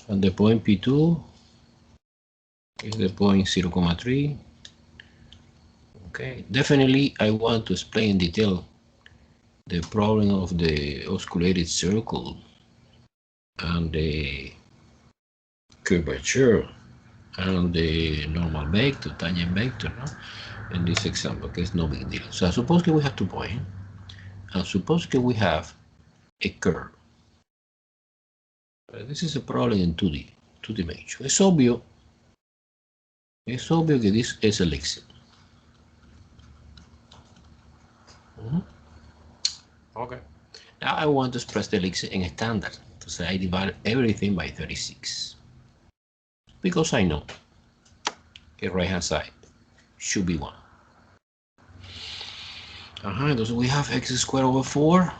And the point P2 is the point 0,3. Okay, definitely I want to explain in detail the problem of the osculated circle and the curvature and the normal vector, tangent vector, no? In this example, okay, it's no big deal. So suppose we have 2 points, and suppose we have a curve. This is a problem in 2D, 2 dimensions. It's obvious that this is elixir. Okay. Now I want to express the elixir in standard. So I divide everything by 36. Because I know the right hand side should be 1. So we have x squared over 4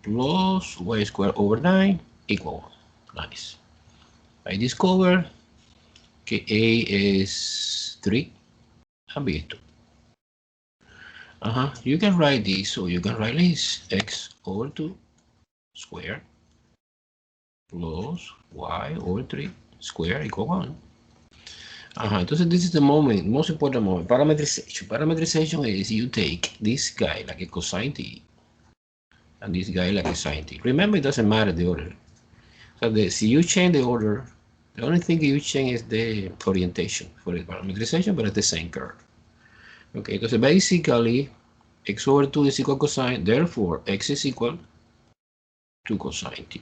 plus y squared over 9 equal 1. Nice. I discover que A is 3 and B is 2. You can write this, or you can write this x over 2 squared plus y over 3 squared equal 1. Entonces this is the moment, most important moment, parametrization. Parametrization is you take this guy like a cosine t and this guy like a sine t. Remember, it doesn't matter the order. So si you change the order, the only thing you change is the orientation for the parametrization, but it's the same curve. Okay, entonces basically x over 2 is equal to cosine, therefore x is equal to cosine t.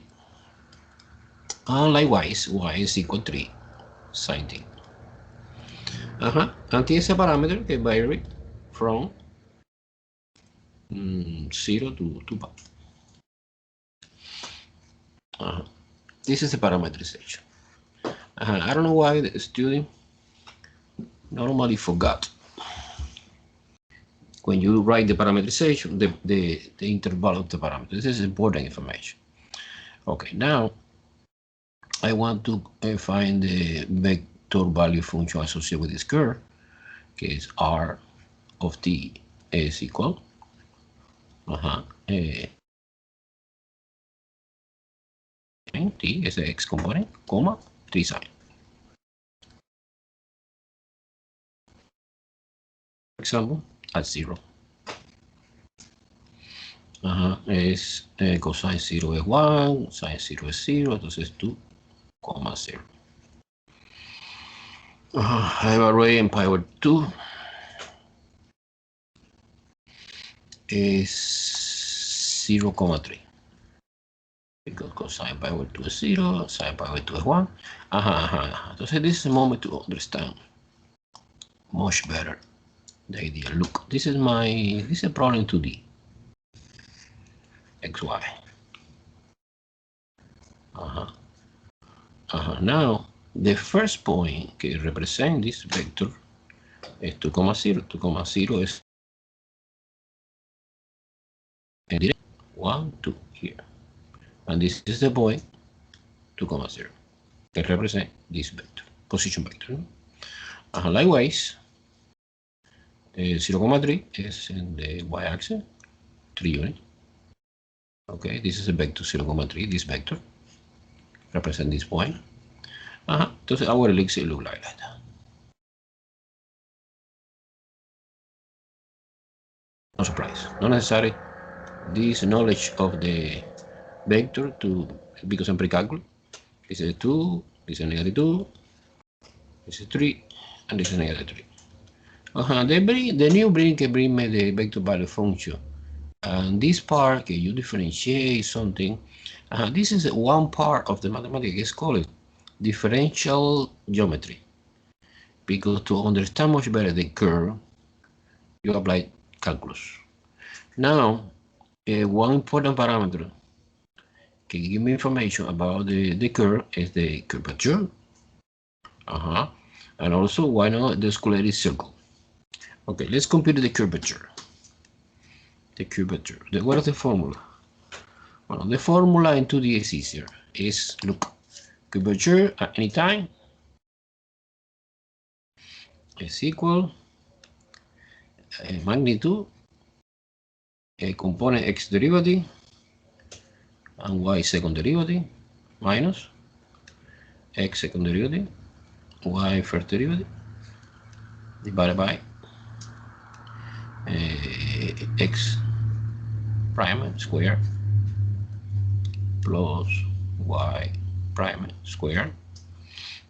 And likewise, y is equal to 3 sine t. And t is a parameter that varies from 0 to 2 pi. This is a parametrization. I don't know why the student normally forgot when you write the parametrization, the interval of the parameter. This is important information. Okay, now I want to find the vector value function associated with this curve, que is r of t is equal t is the x component, comma 3 sine. For example, at 0. Es cosine 0 es 1, sine 0 es 0, entonces 2, 0. I have array in pi over 2 is 0,3. Because cosine pi over 2 is 0, sine pi over 2 is 1. Entonces this is a moment to understand much better the idea. Look, this is a problem 2D. XY. Now, the first point que represents this vector is 2,0. 2,0 is 1, 2 here. And this is the point 2,0 that represents this vector, position vector. Likewise, 0,3 is in the y-axis, 3 units. Okay, this is a vector 0,3, this vector represents this point. Entonces our elixir look like that. No surprise, not necessary this knowledge of the vector to because I'm pre-calculate. This is 2, this is negative 2, this is 3, and this is negative 3. The new bring can bring me the vector value function. And this part, can you differentiate something? This is one part of the mathematics. It's called differential geometry. Because to understand much better the curve, you apply calculus. Now, one important parameter can give me information about the curve is the curvature. And also, why not the oscillating circle? Okay, let's compute the curvature. The curvature. What is the formula? Well, the formula in 2D is easier. Is look, curvature at any time is equal magnitude, a component x derivative, and y second derivative, minus x second derivative y first derivative divided by x prime square plus y prime square,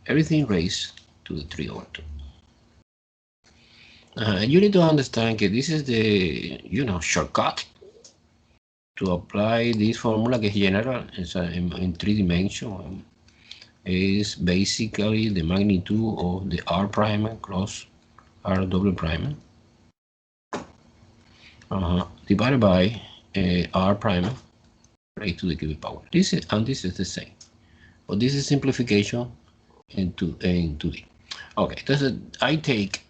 everything raised to the 3/2. You need to understand that this is the shortcut to apply this formula que es general in 3 dimensions. Is basically the magnitude of the r prime cross r double prime divided by r prime raised to the cubic power. This is the same, but this is simplification in 2D. Okay, I take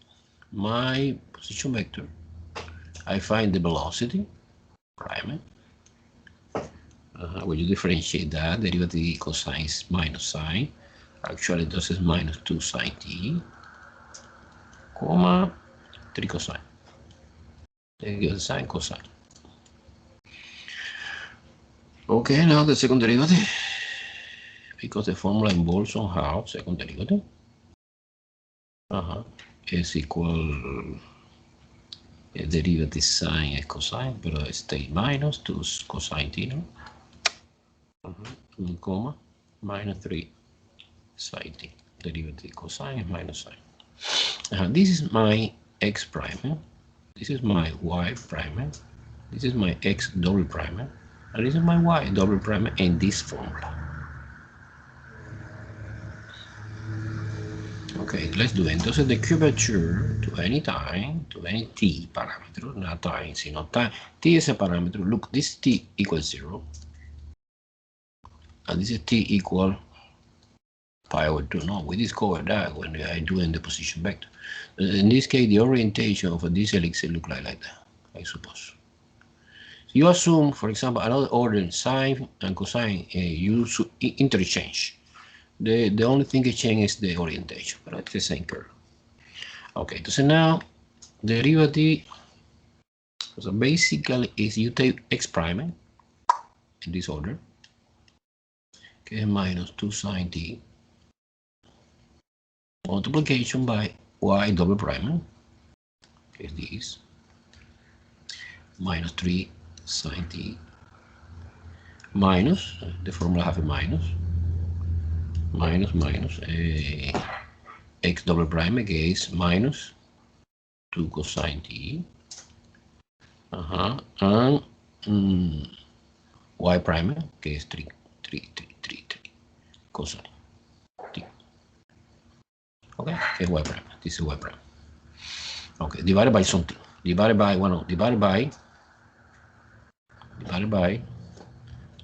my position vector, I find the velocity prime. When you differentiate that, derivative cosine is minus sine. Actually, this is minus 2 sine t, comma 3 cosine. Then you get sine cosine. Okay, now the second derivative, because the formula involves somehow second derivative, is equal derivative sine and cosine, but stay minus 2 cosine t, no? Comma minus 3 sine t. Derivative cosine is minus sine. This is my x prime. This is my y prime. This is my x double prime. And this is my y double prime in this formula. Okay, let's do it. Entonces, the curvature to any time, to any t parameter, not time, sino time. T is a parameter. Look, this t equals 0. And this is t equal pi/2. No, we discovered that when I do in the position vector. In this case, the orientation of this ellipse look like that, I suppose. So you assume, for example, another order, sine and cosine, you interchange. The only thing that changes is the orientation, but it's the same curve. Okay, so now derivative, so basically is you take x prime in this order, okay, minus 2 sine t, multiplication by y double prime, okay, this, minus 3 sine t, minus, the formula have a minus, x double prime is minus 2 cosine t, and y prime, que es 3 cosine t. Okay, que es y prime. This is y prime. Okay, divided by something. Divided by,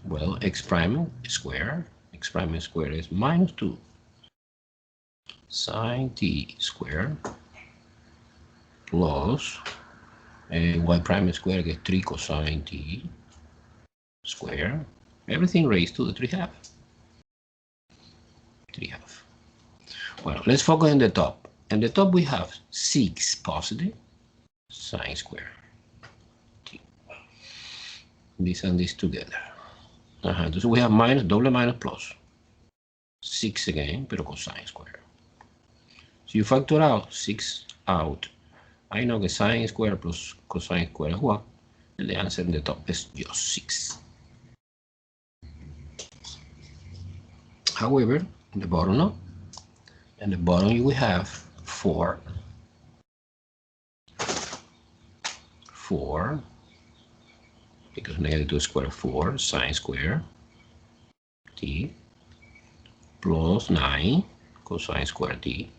well, x prime square. X prime square is minus 2 sine t square plus y prime square is 3 cosine t square. Everything raised to the 3/2. 3/2. Well, let's focus on the top. In the top we have 6 positive sine square t. This and this together. So we have minus, double minus plus 6 again, pero cosine square. So you factor out 6 out. I know that sine square plus cosine square is 1. And the answer in the top is just 6. However, in the bottom, no. In the bottom, you will have 4, because negative 2 square 4 sine square t plus 9 cosine square t.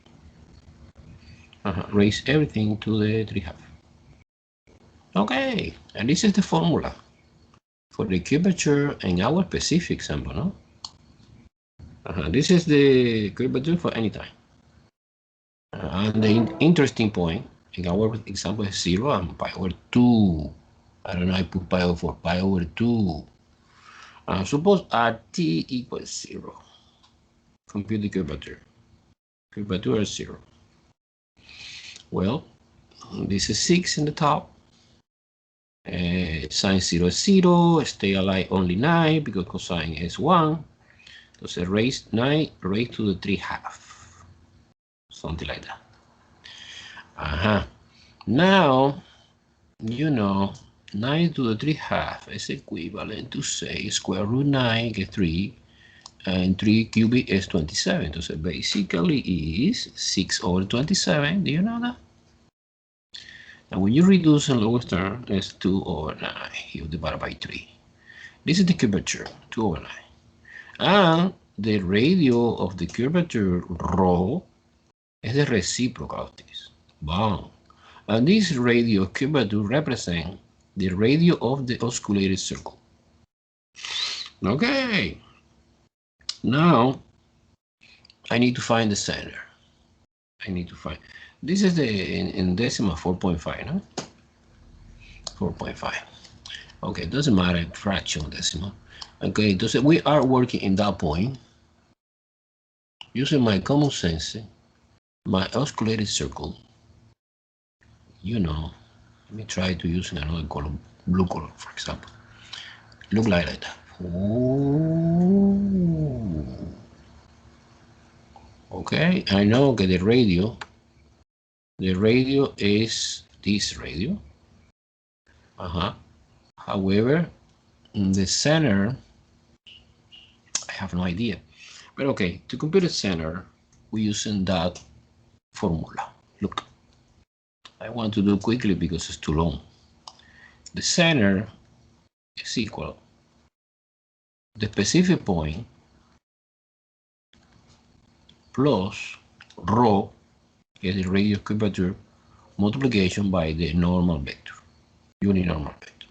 Raise everything to the 3/2. Okay, and this is the formula for the curvature in our specific example, no? This is the curvature for any time. And the interesting point in our example is 0 and pi/2. I don't know, I put pi/4, pi/2. Suppose t equals 0. Compute the curvature. Curvature is 0. Well, this is 6 in the top. Sine 0 is 0. Stay alive only 9 because cosine is 1. Entonces raise 9 raised to the 3/2, something like that. Now, you know, 9 to the 3/2 is equivalent to, say, square root 9, que es 3, and 3 cubic is 27. Entonces basically is 6/27. Do you know that? And when you reduce in lowest term, it's 2/9. You divide by 3. This is the curvature, 2/9. And the radio of the curvature rho is the reciprocal of this. Boom. And this radio curvature represents the radio of the osculated circle. Okay. Now, I need to find the center. This is the in decimal 4.5, no? 4.5. Okay, it doesn't matter, fraction decimal. Okay, entonces we are working in that point using my common sense, my osculated circle. You know, let me try to use another color, blue color, for example. Look like that. Ooh. Okay, I know that the radio is this radio. However, in the center, I have no idea. But okay, to compute the center, we're using that formula. Look, I want to do quickly because it's too long. The center is equal the specific point plus rho, is the radius curvature, multiplication by the normal vector, uninormal vector.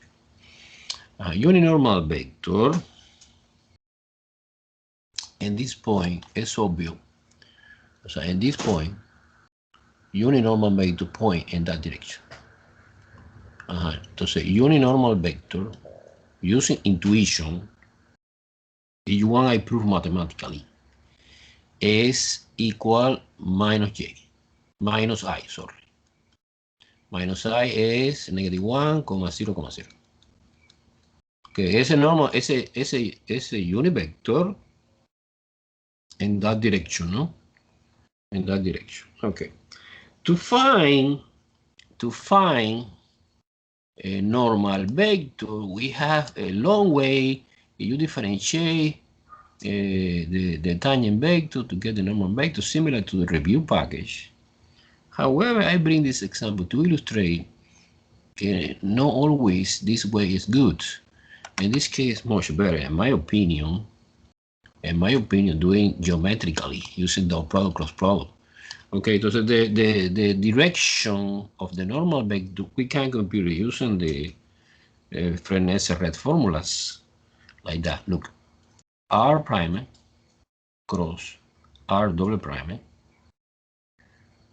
Uninormal vector, in this point, is obvious. So in this point, uninormal vector point in that direction. Entonces, uninormal vector, using intuition, if you want I prove mathematically, is equal minus I, sorry. Minus I is negative 1, 0,0. Okay, ese normal, ese univector in that direction, no? In that direction. Okay. To find a normal vector, we have a long way. You differentiate the tangent vector to get the normal vector, similar to the review package. However, I bring this example to illustrate not always this way is good. In this case, much better, in my opinion, doing geometrically, using dot product, cross product. Okay, so the direction of the normal vector, we can compute it using the Fresnel-Serret formulas, like that. Look, R prime cross R double prime.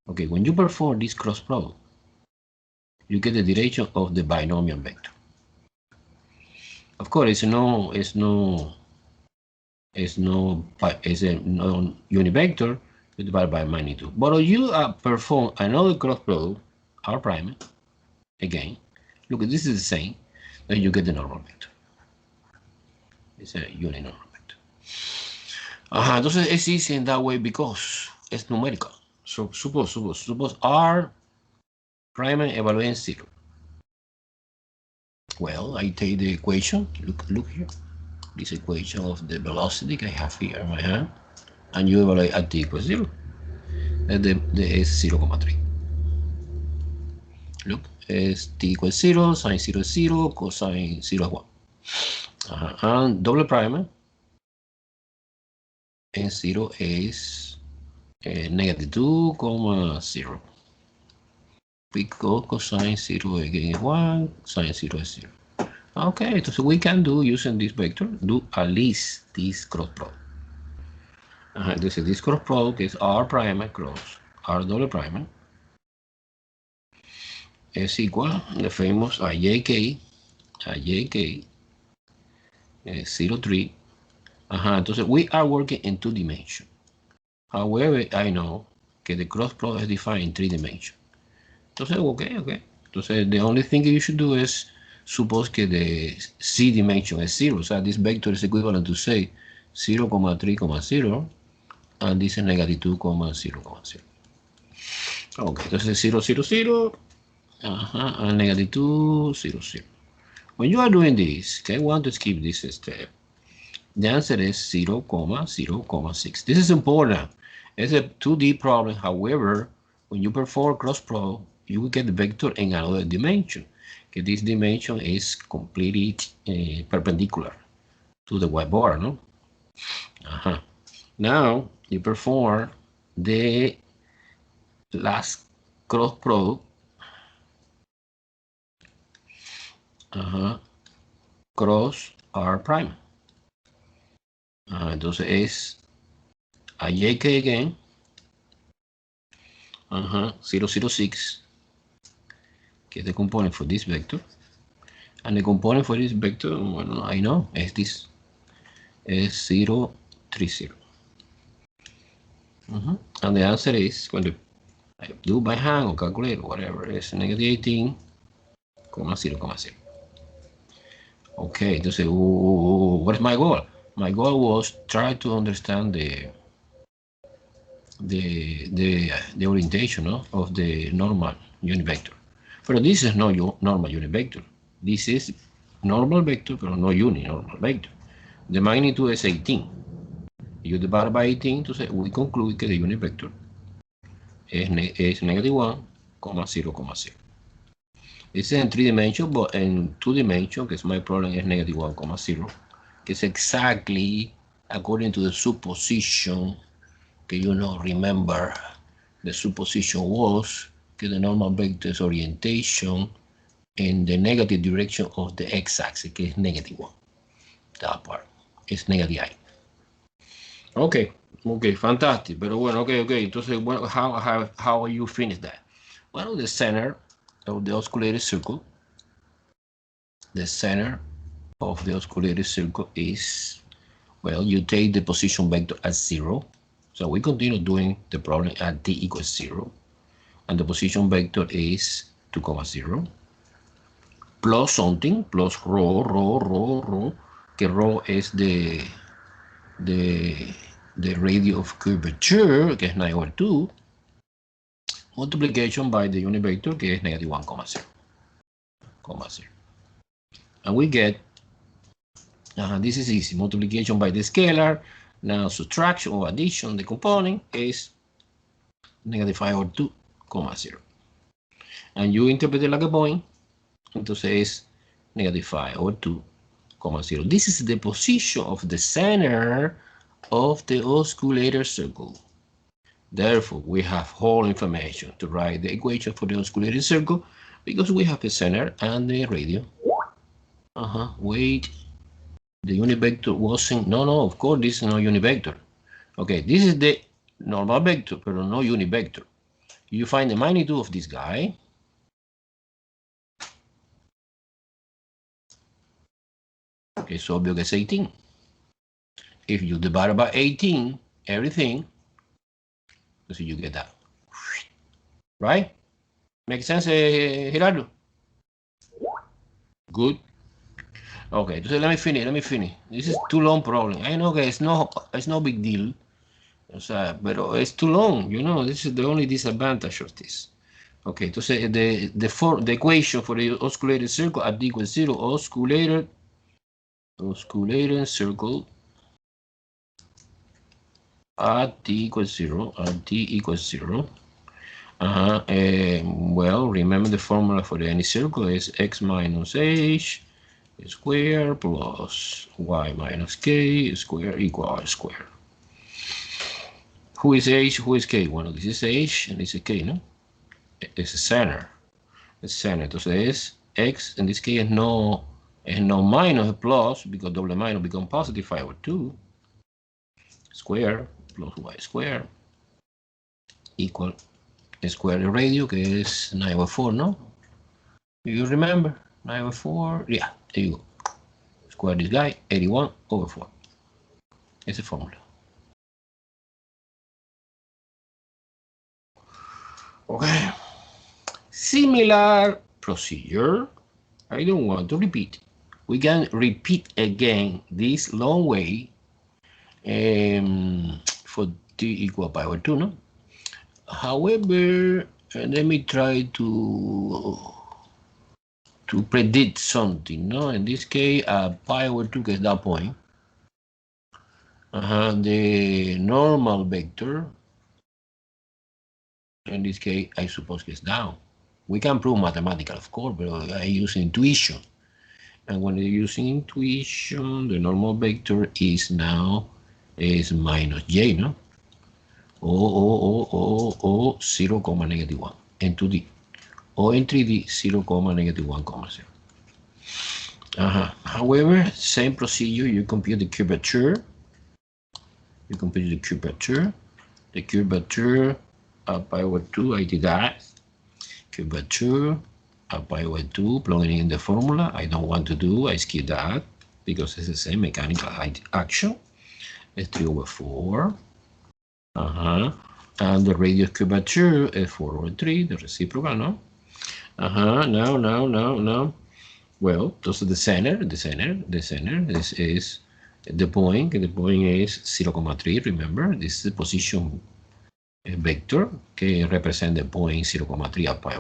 Okay, when you perform this cross product, you get the direction of the binomial vector. Of course, it's a univector divided by magnitude. But if you perform another cross product, R prime, again, look, this is the same, then you get the normal vector. It's a uninormal vector. Entonces it's easy in that way because it's numerical. So suppose R prime evaluating 0. Well, I take the equation, look here, this equation of the velocity I have here in my hand, and you evaluate at t equals 0. And the is 0,3. Look, is t equals 0, sine 0 is 0, cosine 0 is 1. And double prime, and 0 is negative 2,0. Because cosine 0 again is 1, sine 0 is 0. Okay, so we can do, using this vector, do at least this cross product. This cross product is R prime cross R double prime is equal the famous IJK 0,3. Entonces we are working in 2 dimensions. However, I know that the cross product is defined in 3 dimensions. Entonces, okay. Entonces, the only thing you should do is suppose that the C dimension is 0. So this vector is equivalent to, say, 0, 3, 0, and this is negative 2, 0, 0. Okay, entonces 0, 0, 0, and negative 2, 0, 0. When you are doing this, okay, I want to skip this step. The answer is 0, 0, 6. This is important. It's a 2D problem. However, when you perform cross product, you will get the vector in another dimension. Okay, this dimension is completely perpendicular to the whiteboard, no? Now you perform the last cross product. Cross R prime. Entonces es a JK again. 0, 0, 6. Que es the component for this vector. And the component for this vector, well, I know, is this. Is 0, 3, 0. And the answer is, when I do by hand or calculate or whatever, is negative 18, 0, 0. Okay, entonces, what is my goal? My goal was try to understand the orientation, no, of the normal unit vector. But this is no normal unit vector. This is normal vector, but no uninormal vector. The magnitude is 18. You divide by 18, entonces we conclude que the unit vector is negative 1, 0, 0. This is in 3 dimensions, but in 2 dimensions, because my problem is negative 1, 0, it's exactly according to the supposition. Okay, remember, the supposition was that the normal vector's orientation in the negative direction of the x-axis, que es negative 1. That part is negative I. Okay, fantastic. Pero bueno, okay. Entonces, bueno, how you finish that? Well, the center of the osculated circle, is, well, you take the position vector as 0. So we continue doing the problem at t equals 0. And the position vector is 2, 0. Plus something, plus rho, que rho is the radius of curvature, que es 9/2, multiplication by the unit vector, que es negative 1, 0. And we get, this is easy, multiplication by the scalar. Now subtraction or addition, the component is negative 5/2, 0. And you interpret it like a point, entonces es negative 5/2, 0. This is the position of the center of the oscillator circle. Therefore, we have whole information to write the equation for the oscillator circle because we have the center and the radius. Wait, the unit vector wasn't, no, of course, this is no unit vector. Okay, this is the normal vector, but no unit vector. You find the magnitude of this guy. It's obvious it's 18. If you divide by 18, everything, so you get that. Right? Makes sense, Gerardo? Good. Okay, so let me finish. This is too long problem. I know that it's no big deal. But it's too long, this is the only disadvantage of this. Okay, entonces the equation for the oscillated circle at t equals 0, oscillated circle at t equals 0, well, remember the formula for any circle is x minus h square plus y minus k square equal r square. Who is h, who is k? Bueno, this is h and this is k, no? It's a center. It's center. Entonces es x, in this case es no minus, plus, because double minus become positive 5/2 square plus y square equal square the radio, que es 9/4, no? Do you remember? 9/4, yeah, there you go. Square this guy, 81/4. Esa es fórmula. Okay. Similar procedure. I don't want to repeat. We can repeat again this long way for t equal pi over 2, no? However, let me try to predict something, no? In this case, pi over 2 gets that point. The normal vector, in this case, I suppose gets down. We can prove mathematical, of course, but I use intuition. And when you're using intuition, the normal vector is now minus j, no? Or 0, negative 1 in 2D. Or in 3D, 0, negative 1, 0. However, same procedure, you compute the curvature. You compute the curvature. The curvature pi over 2, I did that. Curvature pi over 2, plugging in the formula. I don't want to do, I skip that because it's the same mechanical action. It's 3 over 4. And the radius curvature is 4 over 3, the reciprocal, no? Now. Well, this is the center. This is the point. The point is 0,3. Remember, this is the position vector. Okay, represent the point 0,3 at pi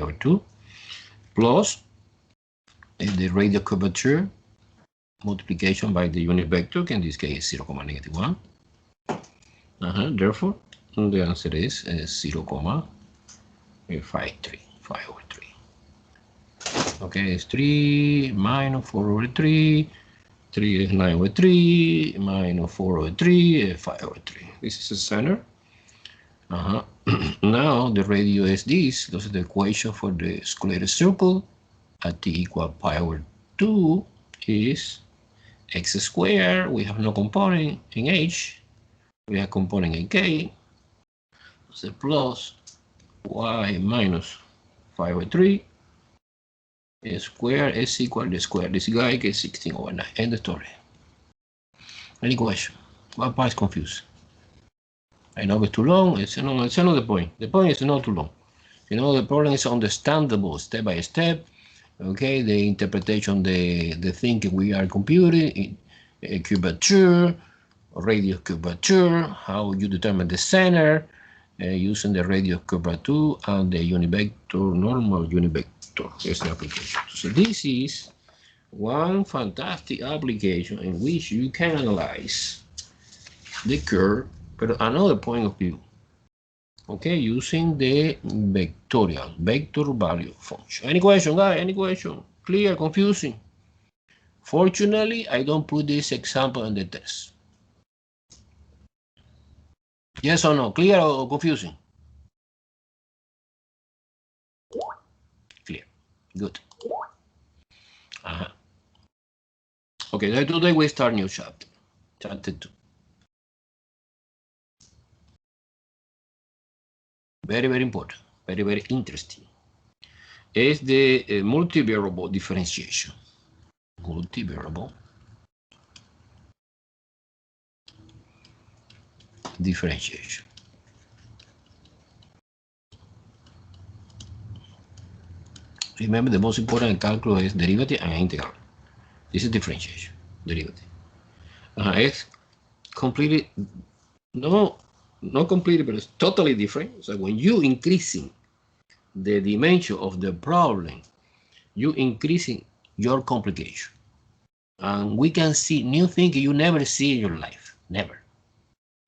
over 2, plus the radius curvature multiplication by the unit vector. In this case, 0, negative 1. Therefore, the answer is 0,53. 5 over 3. Okay, it's 3 minus 4 over 3. 3 is 9 over 3. Minus 4 over 3 is 5 over 3. This is the center. Now the radius is this. This is the equation for the square circle. At t equal pi over 2 is x squared. We have no component in h. We have component in k. So plus y minus 5 over 3 square is equal to square. This guy gets 16 over 9. End the story. Any question? What part is confused? I know it's too long. It's another point. The point is not too long. You know, the problem is understandable step by step. Okay, the interpretation, the thing we are computing, curvature, radius curvature, how you determine the center, using the radius curvature and the unit vector, normal unit vector. Is the application. So this is one fantastic application in which you can analyze the curve, but another point of view. Okay, using the vector value function. Any question, guys? Any question? Clear? Confusing? Fortunately, I don't put this example in the test. Yes or no? Clear or confusing? Clear. Good. Okay, today we start new chapter. Chapter 2. Very, very important. Very, very interesting. Is the multivariable differentiation. Multivariable differentiation. Remember, the most important in calculus is derivative and integral. This is differentiation, derivative. It's completely, not completely, but it's totally different. So when you increasing the dimension of the problem, you increasing your complication. And we can see new things you never see in your life, never.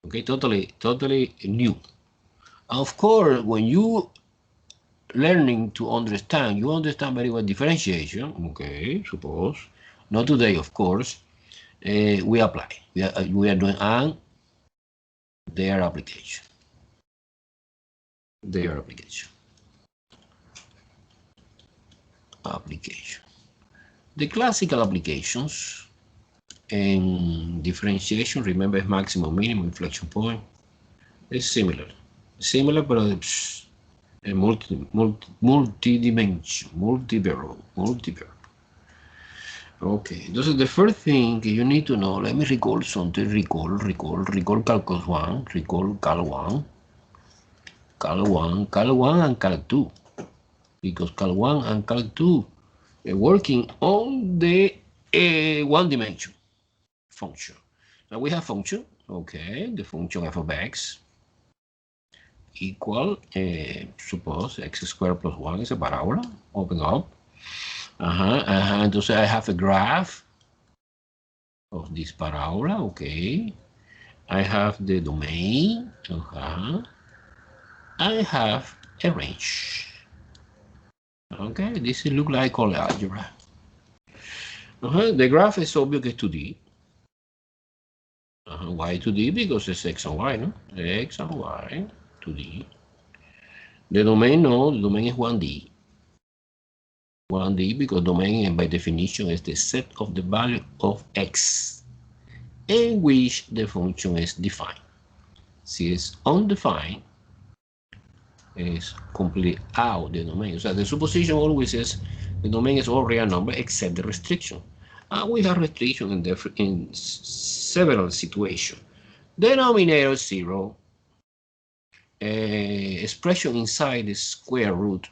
Okay, totally new. Of course, when you learning to understand, you understand very well differentiation. Okay, suppose not today, of course. We apply. We are doing their application. Their application. The classical applications in differentiation, remember, is maximum, minimum, inflection point. It's similar, but it's a multi-dimension, multivariable. Okay, this is the first thing you need to know. Let me recall something. Recall calculus 1, recall cal 1, and cal 2. Because cal 1 and cal 2 are working on the one dimension function. we have function. Okay, the function f of x equal, suppose x squared plus 1 is a parabola. Open up. Entonces I have a graph of this parabola. Okay. I have the domain. I have a range. Okay, this look like all algebra. The graph is obvious 2D. Why 2D? Because it's x and y, no? X and y, 2D. The domain, no, the domain is 1D. 1D because domain by definition is the set of the value of x in which the function is defined. Si it's undefined, is completely out the domain. So the supposition always is the domain is all real number except the restriction. We have restriction in several situations. Denominator 0, expression inside the square root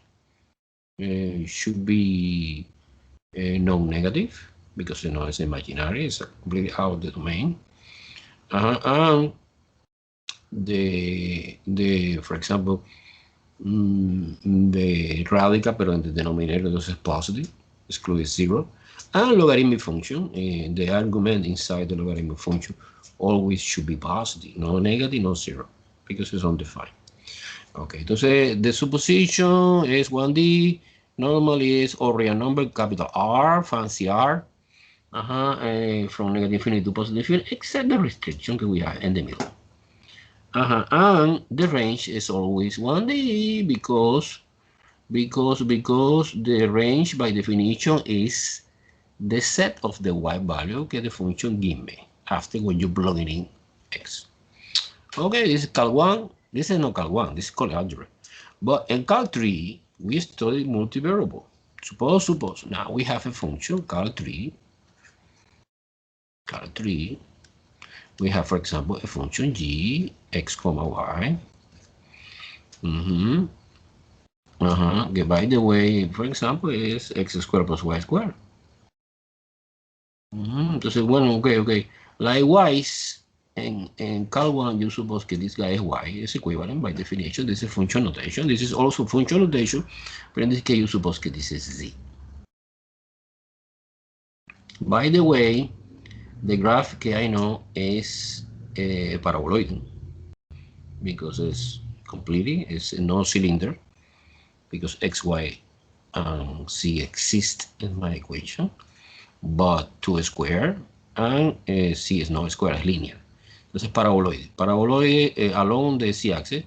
should be non-negative because it's imaginary, it's completely out of the domain. And for example, the radical, pero in the denominator is positive, exclude 0. And logarithmic function, the argument inside the logarithmic function always should be positive, no negative, no 0, because it's undefined. Okay, entonces the supposition is 1D, normally is all real number, capital R, fancy R, from negative infinity to positive infinity, except the restriction that we have in the middle. And the range is always 1D because the range by definition is the set of the y value that the function give me after when you plug it in x. Okay, this is Cal 1. This is not Cal 1, this is called algebra. But in Cal 3, we studied multivariable. Suppose, now we have a function, Cal 3. We have, for example, a function g, x comma y. Okay, by the way, for example, is x squared plus y squared. Entonces, bueno, okay. Likewise, in Cal 1, you suppose that this guy is y, is equivalent by definition. This is function notation. This is also function notation, but in this case, you suppose that this is z. By the way, the graph que I know is paraboloid because it's completely, it's no cylinder because x, y, and z exist in my equation, but 2 square and c is not square, es linear. Entonces paraboloid. Paraboloid along the z-axis,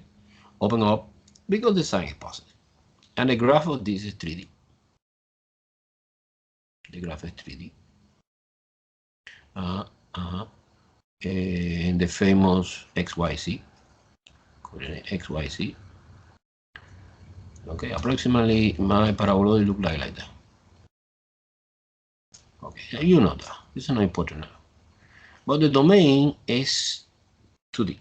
open up because the sign is positive. And the graph of this is 3D. The graph is 3D. And the famous XYZ, coordinate XYZ. Okay, approximately my paraboloid look like that. Okay, you know that. This is not important now. But the domain is 2D.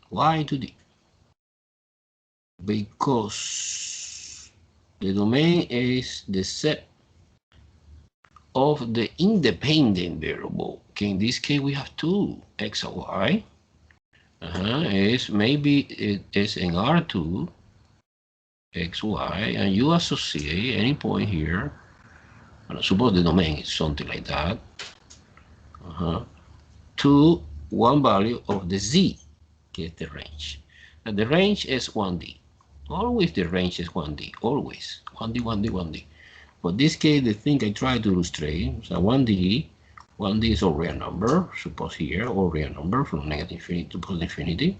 Why 2D? Because the domain is the set of the independent variable. Okay, in this case we have two, x and y. Maybe it is in R2, x, y, and you associate any point here. Suppose the domain is something like that. To one value of the z, get the range. And the range is 1D. Always the range is 1D, always. 1D, 1D, 1D. But this case, the thing I try to illustrate, so 1D is a real number, suppose here, or real number from negative infinity to positive infinity.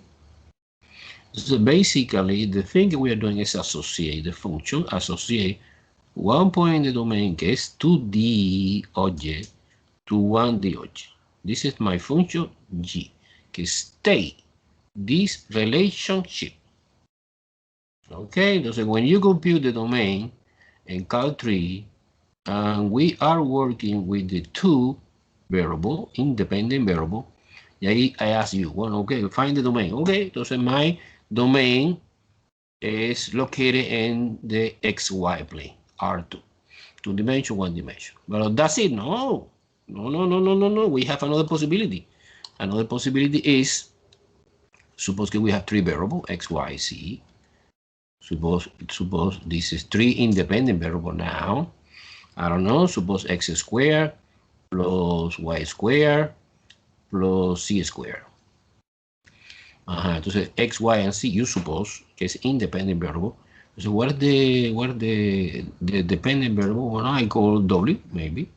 So basically, the thing we are doing is associate the function, associate one point in the domain, que is 2D object, to 1D object. This is my function g, que stay this relationship. Okay, so when you compute the domain in Cal 3, and we are working with the two variable, independent variable, I ask you, well, okay, find the domain. Okay, so my domain is located in the XY plane, R2, 2 dimension, 1 dimension. But that's it, no. No. We have another possibility. Another possibility is, suppose that we have three variables, x, y, z. Suppose this is three independent variable now. I don't know, suppose x squared plus y squared plus c squared. Entonces x, y, and c, you suppose que es independent variable. So what is the dependent variable? Well, I call w, maybe.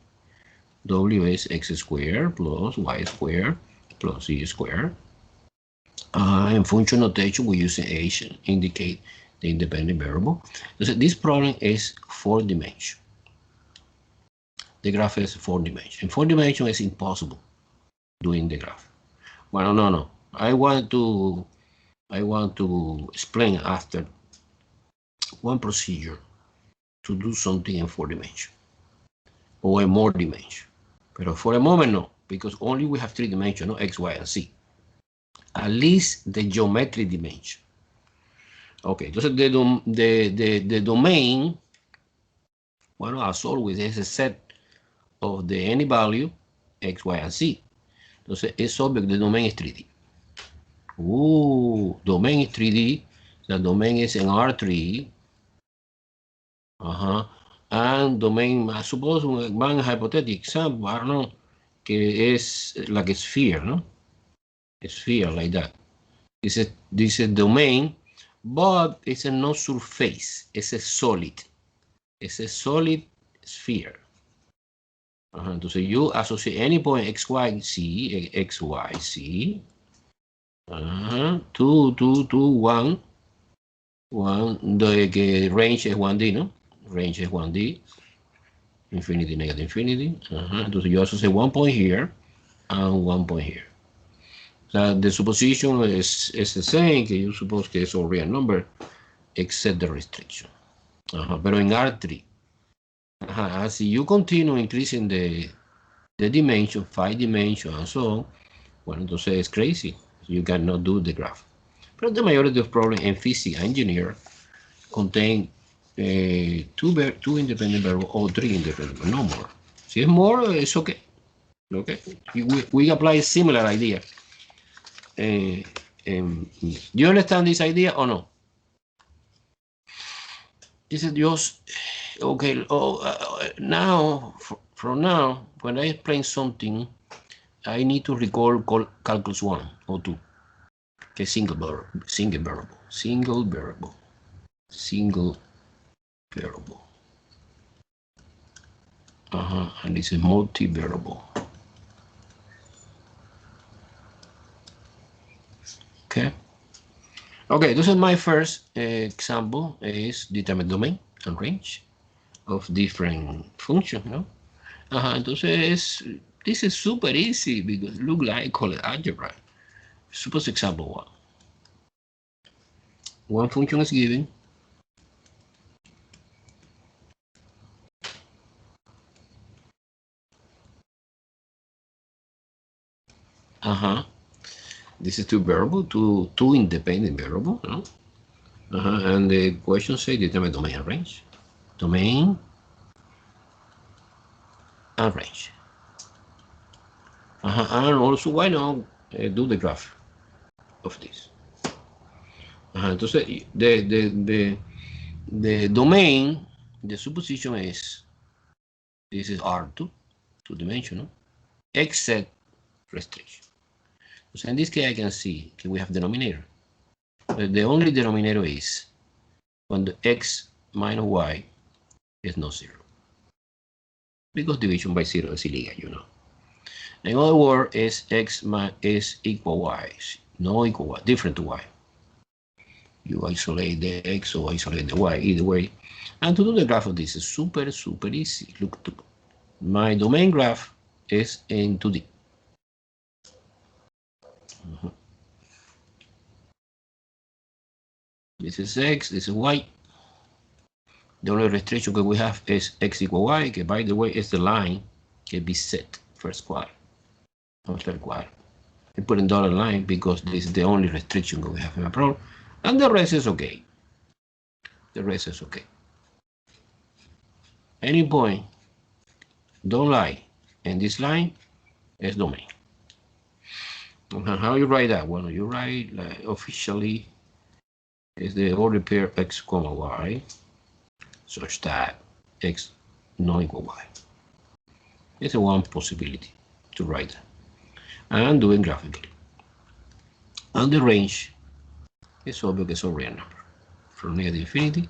W is x squared plus y squared plus z squared. In function notation, we use h to indicate the independent variable. So this problem is 4 dimension. The graph is 4 dimension. In 4 dimension, it's impossible doing the graph. Well, no. I want to explain after one procedure to do something in 4 dimension or in more dimension. But for a moment, no, because only we have 3 dimensions, no x, y, and z. At least the geometric dimension. Okay, entonces the domain, well, as always, is a set of the any value x, y, and z. Entonces es obvio que the domain is 3D. Domain is 3D. The domain is in R3. And domain, I suppose one hypothetical example, I don't know, que es like a sphere, no? A sphere like that. This is domain, but it's a no surface. It's a solid. It's a solid sphere. Entonces you associate any point x, y, z, x, y, z. 2, 1. The range is 1D, no? Range is 1D. Infinity, negative infinity. Entonces you associate 1 point here and 1 point here. So the supposition is the same, que you suppose que es a real number, except the restriction. Pero en R3, as you continue increasing the dimension, 5 dimension, and so on, well, entonces it's crazy. You cannot do the graph. But the majority of problems in physics engineer contain two independent variables or 3 independent variables, no more. Si it's more, it's okay. Okay, we apply a similar idea. Do you understand this idea or no? This is just okay. Now, from now, when I explain something, I need to recall calculus 1 or 2. Okay, single variable. And this is multivariable. Okay, this is my first example is determine domain and range of different functions, no? Entonces, this is super easy because look like call it algebra. Suppose example 1. One function is given. This is two variable, two independent variable, no? And the question say determine domain and range. Domain and range. And also, why not do the graph of this? Entonces, the domain, the supposition is, this is R2, two-dimensional, except restriction. So in this case, I can see we have denominator. The only denominator is when the x minus y is not 0. Because division by 0 is illegal, you know. In other words, is x is equal y, no equal y, different to y. You isolate the x or isolate the y, either way. And to do the graph of this is super easy. Look, my domain graph is in 2D. This is x, this is y. The only restriction that we have is x equal y, que by the way is the line can be set first quadrant, not third quadrant. I put in dollar line because this is the only restriction that we have in our problem, and the rest is okay. The rest is okay. Any point, don't lie. and this line is domain. How you write that? Well, you write like officially is the order pair x comma y such that x not equal y. It's a one possibility to write that and do it graphically. And the range is obvious it's a real number from negative infinity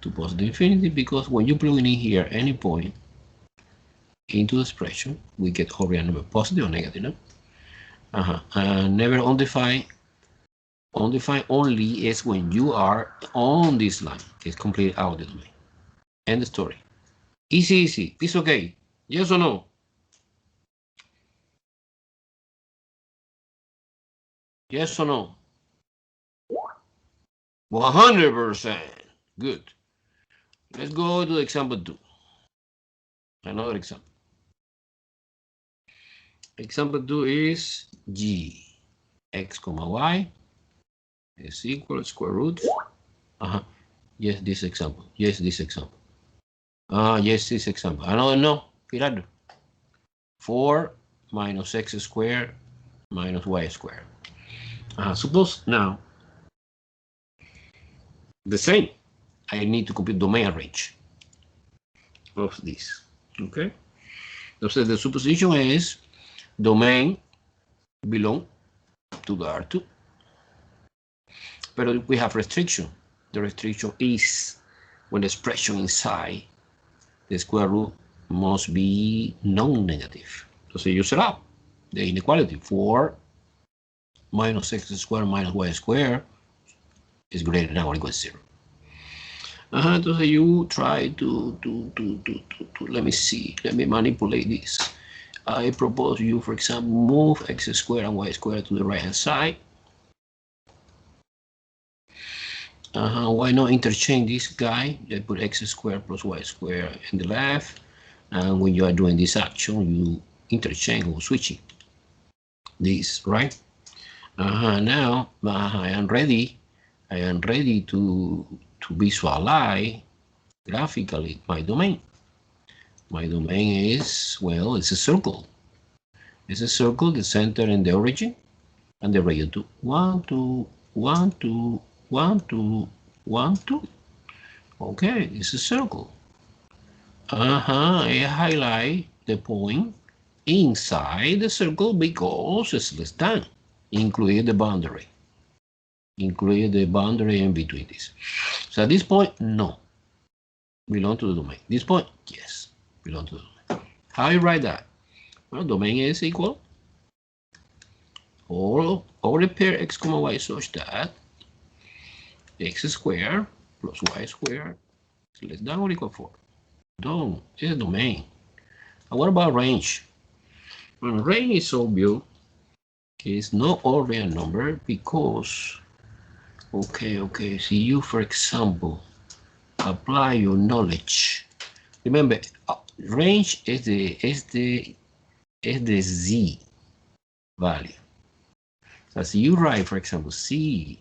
to positive infinity, because when you plug in here any point into the expression, we get a real number, positive or negative, no? And never undefined. Undefined only is when you are on this line. It's completely out of the domain. End the story. Easy, easy. It's okay. Yes or no? Yes or no? 100%. Good. Let's go to example 2. Another example. Example 2 is g x comma y is equal square root. Yes, this example. Yes, this example. Yes, this example. Another no. Mirad. 4 minus x squared minus y squared. Suppose now the same. I need to compute domain and range of this. Okay. So the supposition is domain belong to the R2. But we have restriction. The restriction is when the expression inside the square root must be non-negative. So you set up the inequality. 4 minus x squared minus y squared is greater than or equal to 0. So you try to let me see, let me manipulate this. I propose you, for example, move x squared and y squared to the right hand side. Why not interchange this guy? Let's put x squared plus y squared in the left. And when you are doing this action, you interchange or switching this, right? Now I am ready to visualize graphically my domain. My domain is, well, it's a circle. It's a circle, the center and the origin, and the radius 2. 1, 2, 1, 2, 1, 2, 1, 2. Okay, it's a circle. I highlight the point inside the circle because it's less than. Include the boundary. Include the boundary in between this. So at this point, no. Belong to the domain. This point, yes. Belong to the domain. How you write that? Well, domain is equal or the pair x comma y such that x squared plus y squared is less than or equal to 4. Done. It's a domain. And what about range? Well, range is obvious. It's not all real number because, okay, see you, for example, apply your knowledge. Remember, range is the z value. So as you write, for example, c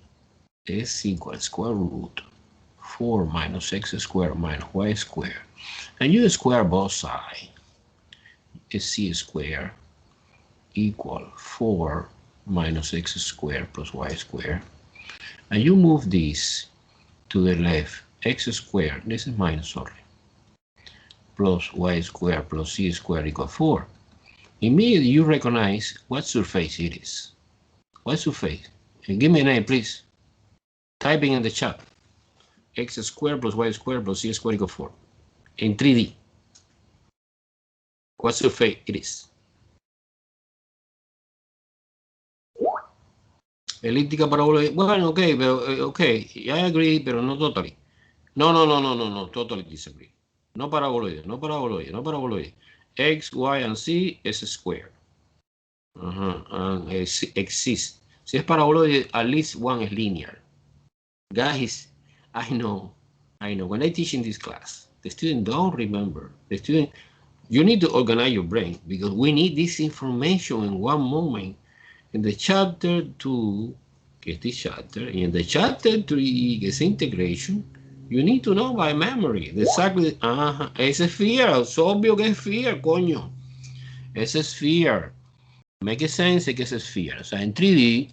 is equal to square root 4 minus x squared minus y squared, and you square both sides, is c squared equal 4 minus x squared plus y squared, and you move this to the left, x squared, this is minus only, plus y squared plus c squared equal 4. Immediately you recognize what surface it is. What surface? And give me a name, please. Typing in the chat. X squared plus y squared plus c squared equal 4. In 3D. What surface it is? Elíptica parabólica. Bueno, okay, pero okay, I agree, pero no totally. No, totally disagree. No paraboloide. X, y, and z is square. And exists. Si es paraboloide, at least one is linear. Guys, I know. When I teach in this class, the student don't remember. The student, you need to organize your brain because we need this information in one moment. In the chapter 2, get this chapter. In the chapter 3, gets integration. You need to know by memory exactly. Es fear, es obvio que es fear, coño. Es sphere. Make sense que es sphere. O sea, en 3D,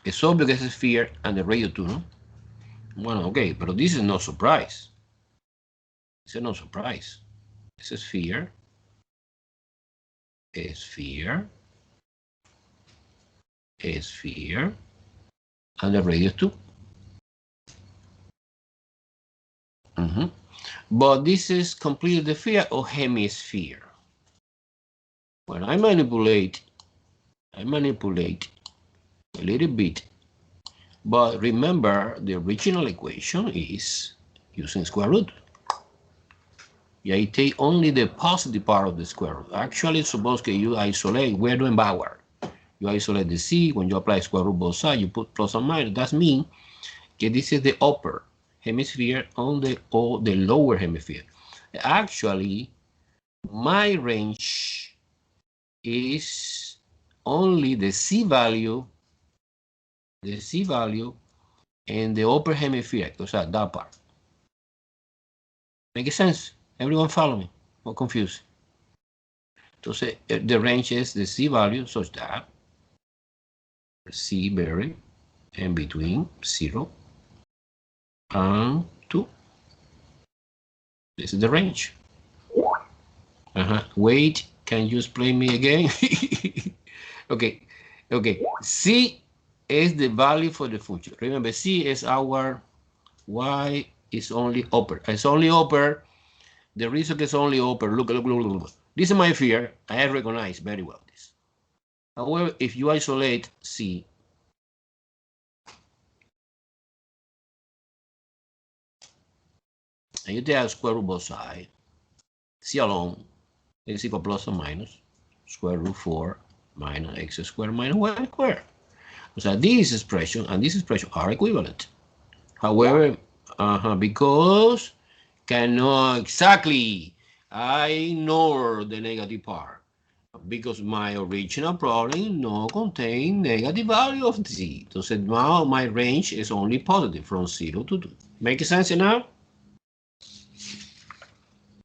es obvio que es sphere and the radio too, ¿no? Bueno, ok, pero this is no surprise. This is no surprise. Es sphere, sphere, sphere, and the radius too. But this is completely the sphere or hemisphere. When I manipulate a little bit, but remember the original equation is using square root. Y I take only the positive part of the square root. Actually, suppose que you isolate, we're doing backward. You isolate the c, when you apply square root both sides, you put plus and minus. That means that this is the upper hemisphere on the lower hemisphere. Actually, my range is only the c value and the upper hemisphere, o sea, that part. Make sense? Everyone follow me? Or confused? Entonces, the range is the c value such that c vary in between 0 and 2. This is the range. Wait, can you explain me again? Okay. C is the value for the function. Remember, C is our y is only upper. It's only upper. The reason it's only upper. Look. This is my fear. I recognize very well this. However, if you isolate C, and you take a square root both sides, C alone is equal plus or minus square root 4 minus x squared minus y squared. So this expression and this expression are equivalent. However, because cannot exactly, I ignore the negative part because my original problem no contain negative value of z. So now my range is only positive from 0 to 2. Make sense now?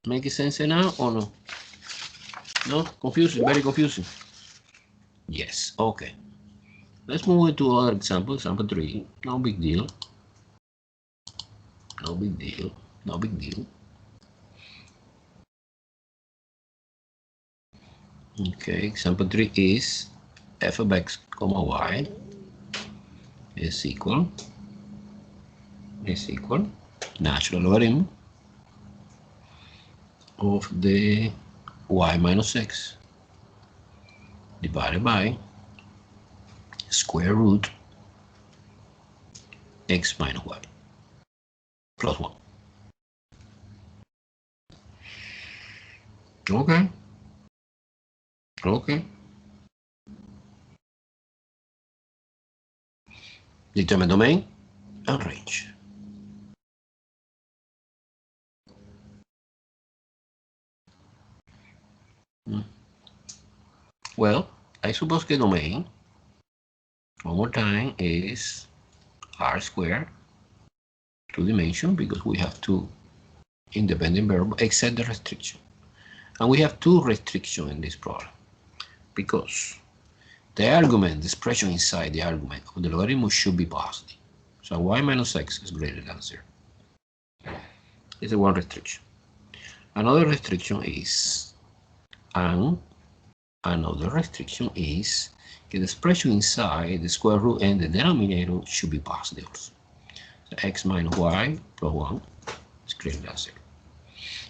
Make sense now or no? No? Confusing, very confusing. Yes, okay. Let's move on to other example, example 3. No big deal. No big deal. No big deal. Okay, example 3 is f of x comma y is equal natural logarithm of the y minus x divided by square root x minus y plus 1. Okay. Determine domain and range. Well, I suppose the domain, one more time, is r squared, 2 dimension, because we have 2 independent variables except the restriction. And we have 2 restrictions in this problem because the argument, the expression inside the argument of the logarithm should be positive. So y minus x is greater than 0. This is one restriction. Another restriction is, the expression inside the square root and the denominator should be positive. So x minus y plus 1 is greater than 0.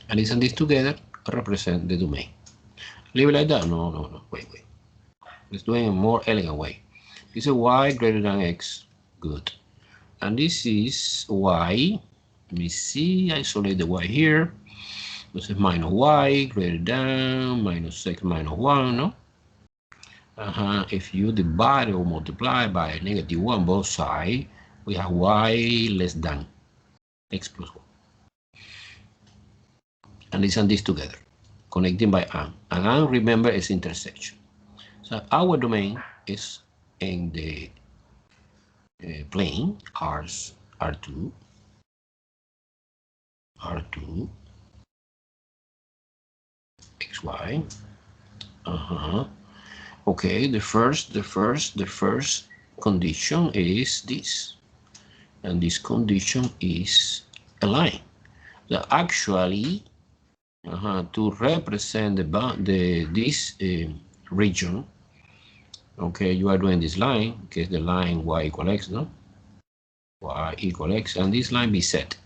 And these together represent the domain. Leave it like that? No. Wait. Let's do it in a more elegant way. This is y greater than x. Good. And this is y. Let me see. Isolate the y here. This is minus y greater than minus x minus 1, no? If you divide or multiply by negative 1 both sides, we have y less than x plus 1. And this together, connecting by and remember, is intersection. So our domain is in the plane R2, R2, XY. Okay, the first condition is this, and this condition is a line. That actually, to represent this region, okay, you are doing this line, okay, the line y equal x, no? Y equal x, and this line beset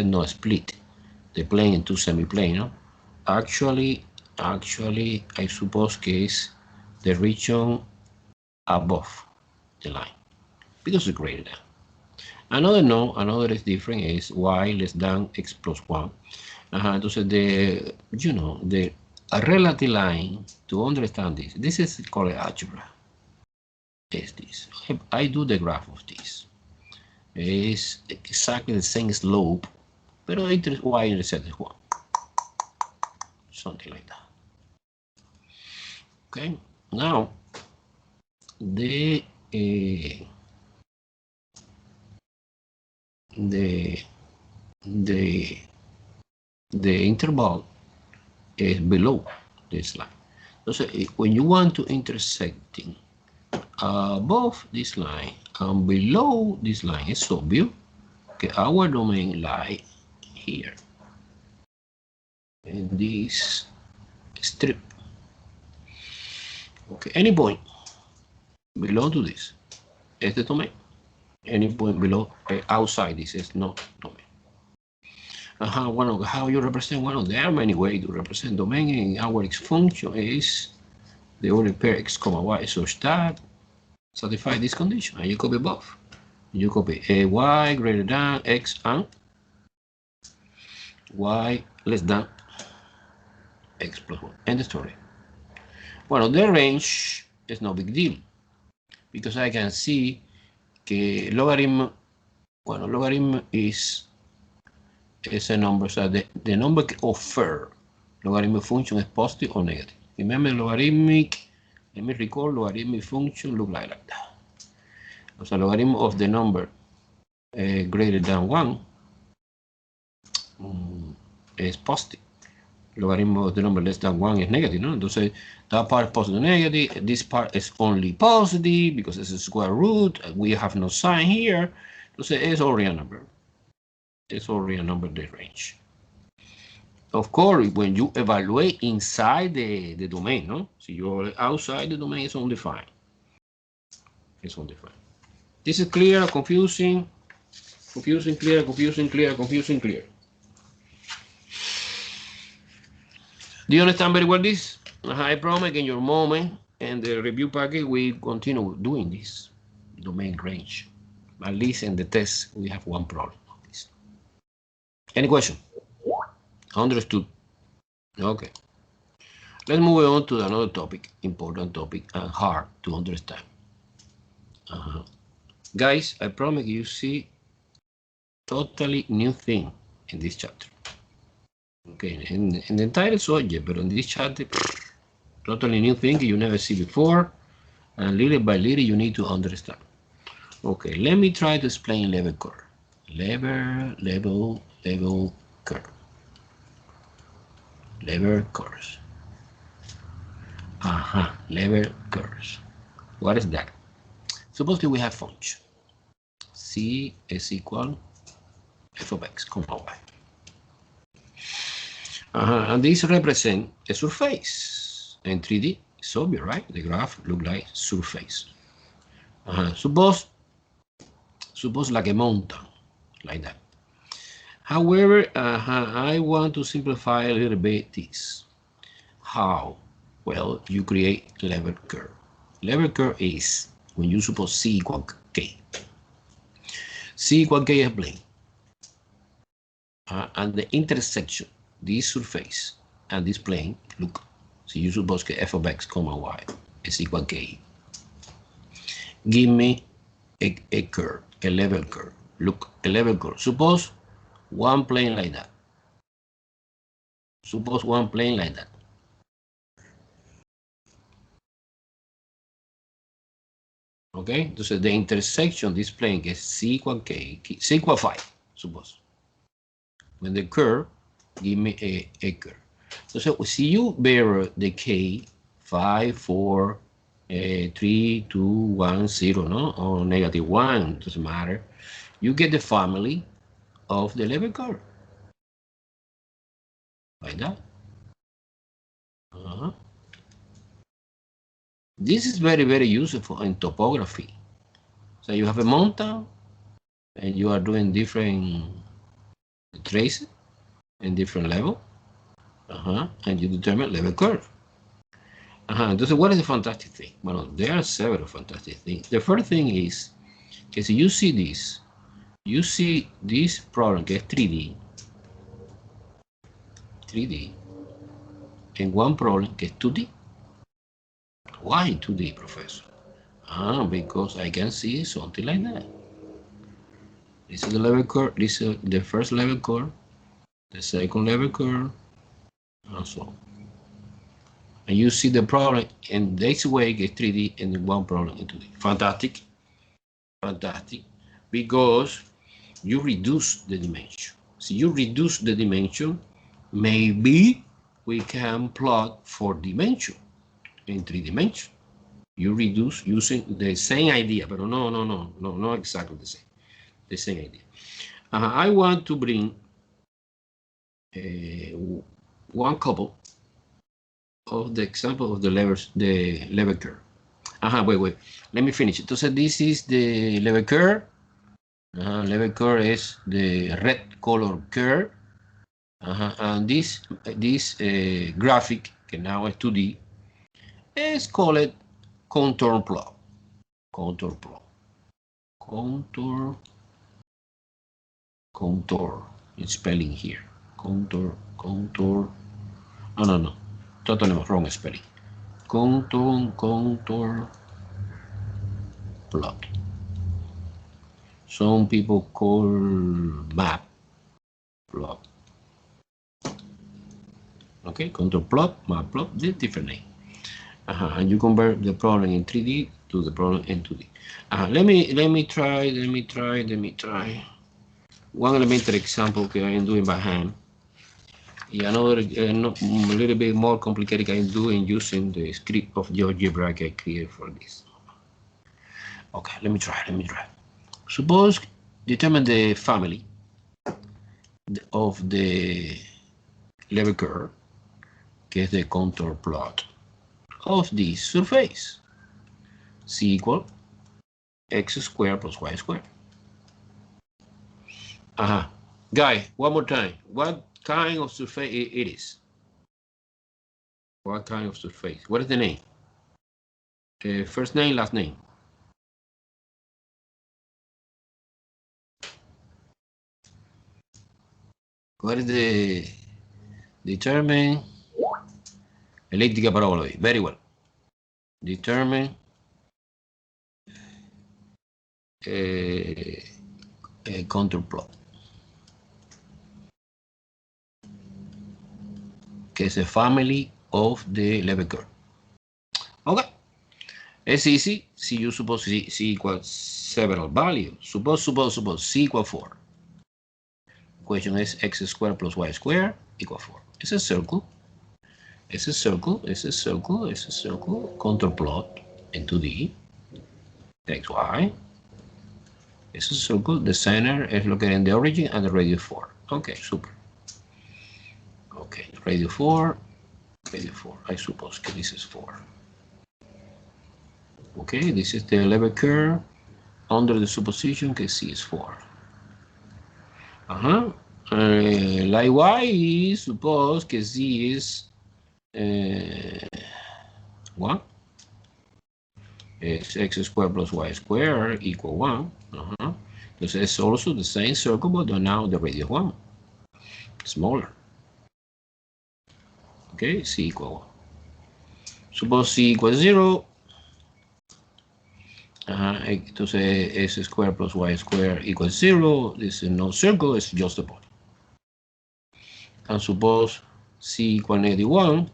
no split the plane into semiplane, no? Actually, I suppose is the region above the line because it's greater than. Another is different is y less than x plus 1. Entonces, the relative line, to understand this is called algebra. Is this. I do the graph of this. It's exactly the same slope, but y intercept is 1. Something like that. Okay, now the interval is below this line. So when you want to intersecting above this line and below this line, it's obvious. Okay, our domain lie here in this strip. Okay, any point below to this is the domain. Any point below outside this is not domain. How you represent one of there are many ways to represent domain in our x function is the only pair x comma y such that satisfy this condition, and you copy both. You copy a y greater than x and y less than x plus 1. End the story. Well, the range is no big deal because I can see que logarithm is a number, so the number of logarithmic function is positive or negative. Remember, logarithmic, let me recall, logarithmic function look like that. So logarithm of the number greater than 1 is positive. Logarithm of the number less than 1 is negative, no? Entonces, that part is positive, negative. This part is only positive because it's a square root. We have no sign here. Entonces, it's all real number. It's all real number, the range. Of course, when you evaluate inside the domain, no? So you're outside the domain, it's undefined. It's undefined. This is clear, confusing, clear, confusing, clear. Do you understand very well this? I promise in your moment and the review packet, we continue doing this domain range. At least in the test, we have one problem on this. Any question? Understood. Okay. Let's move on to another topic, important topic and hard to understand. Guys, I promise you see totally new thing in this chapter. Okay, in the entire subject, but in this chapter, totally new thing you never see before, and little by little you need to understand. Okay, let me try to explain level curve. Level curve. Level curves. Level curves. What is that? Suppose that we have function. C is equal f of x, comma y. And this represents a surface. In 3D, it's obvious, right? The graph looks like surface. Suppose like a mountain, like that. However, I want to simplify a little bit this. How? Well, you create level curve. Level curve is when you suppose C equal K. C equal K is plane. And the intersection, this surface and this plane, look, so you suppose f of x, comma y is equal K. Give me a curve, a level curve. Look, a level curve. Suppose one plane like that. Suppose one plane like that. Okay, entonces the intersection, this plane is C equal K, C equal 5, suppose. when the curve give me a curve. So si you vary the k 5, 4, 3, 2, 1, 0, no, or -1, doesn't matter, you get the family of the level curve. Like that. This is very, very useful in topography. So you have a mountain and you are doing different traces in different level. And you determine level curve. Entonces, what is the fantastic thing? Well, there are several fantastic things. The first thing is you see this problem que es 3D, and one problem que es 2D. Why 2D, professor? Because I can see something like that. This is the level curve, this is the first level curve, the second level curve, and so on. And you see the problem in this way get 3D and one problem in 2D. Fantastic. Fantastic. Because you reduce the dimension. So you reduce the dimension, maybe we can plot 4 dimension in 3 dimension. You reduce using the same idea, but no, not exactly the same. The same idea. I want to bring one couple of the example of the level curve. Wait. Let me finish. Entonces, this is the level curve. Level curve is the red color curve. And this graphic, que now is 2D, is called contour plot. Contour plot. Contour. It's spelling here. Contour. No. Totally wrong spelling. Contour plot. Some people call map plot. Okay, contour plot, map plot, this different name. And you convert the problem in 3D to the problem in 2D. Let me try. One elementary example that I am doing by hand. Another a little bit more complicated I am doing using the script of GeoGebra I created for this. Okay, let me try. Suppose determine the family of the level curve, que es the contour plot of this surface. C equal x squared plus y squared. Guy, one more time. What kind of surface it is? What kind of surface? What is the name? First name, last name. What is the determine elliptical paraboloid? Very well. Determine a contour plot. Que es a family of the level curve. Okay. It's easy. See, you suppose C equals several values. Suppose C equals 4. Question is x squared plus y squared equals 4. It's a circle. It's a circle. Contour plot in 2D. XY. It's a circle. The center is located in the origin and the radius 4. Okay, super. Okay, radius 4. I suppose this is 4. Okay, this is the level curve under the supposition que C is 4. Likewise, suppose que Z is 1. It's x squared plus y squared equal 1. This is also the same circle, but now the radius 1. Smaller. Okay, C equal 1. Suppose C equals 0. Entonces x squared plus y squared equals 0. This is no circle, it's just a point. And suppose C equals -1,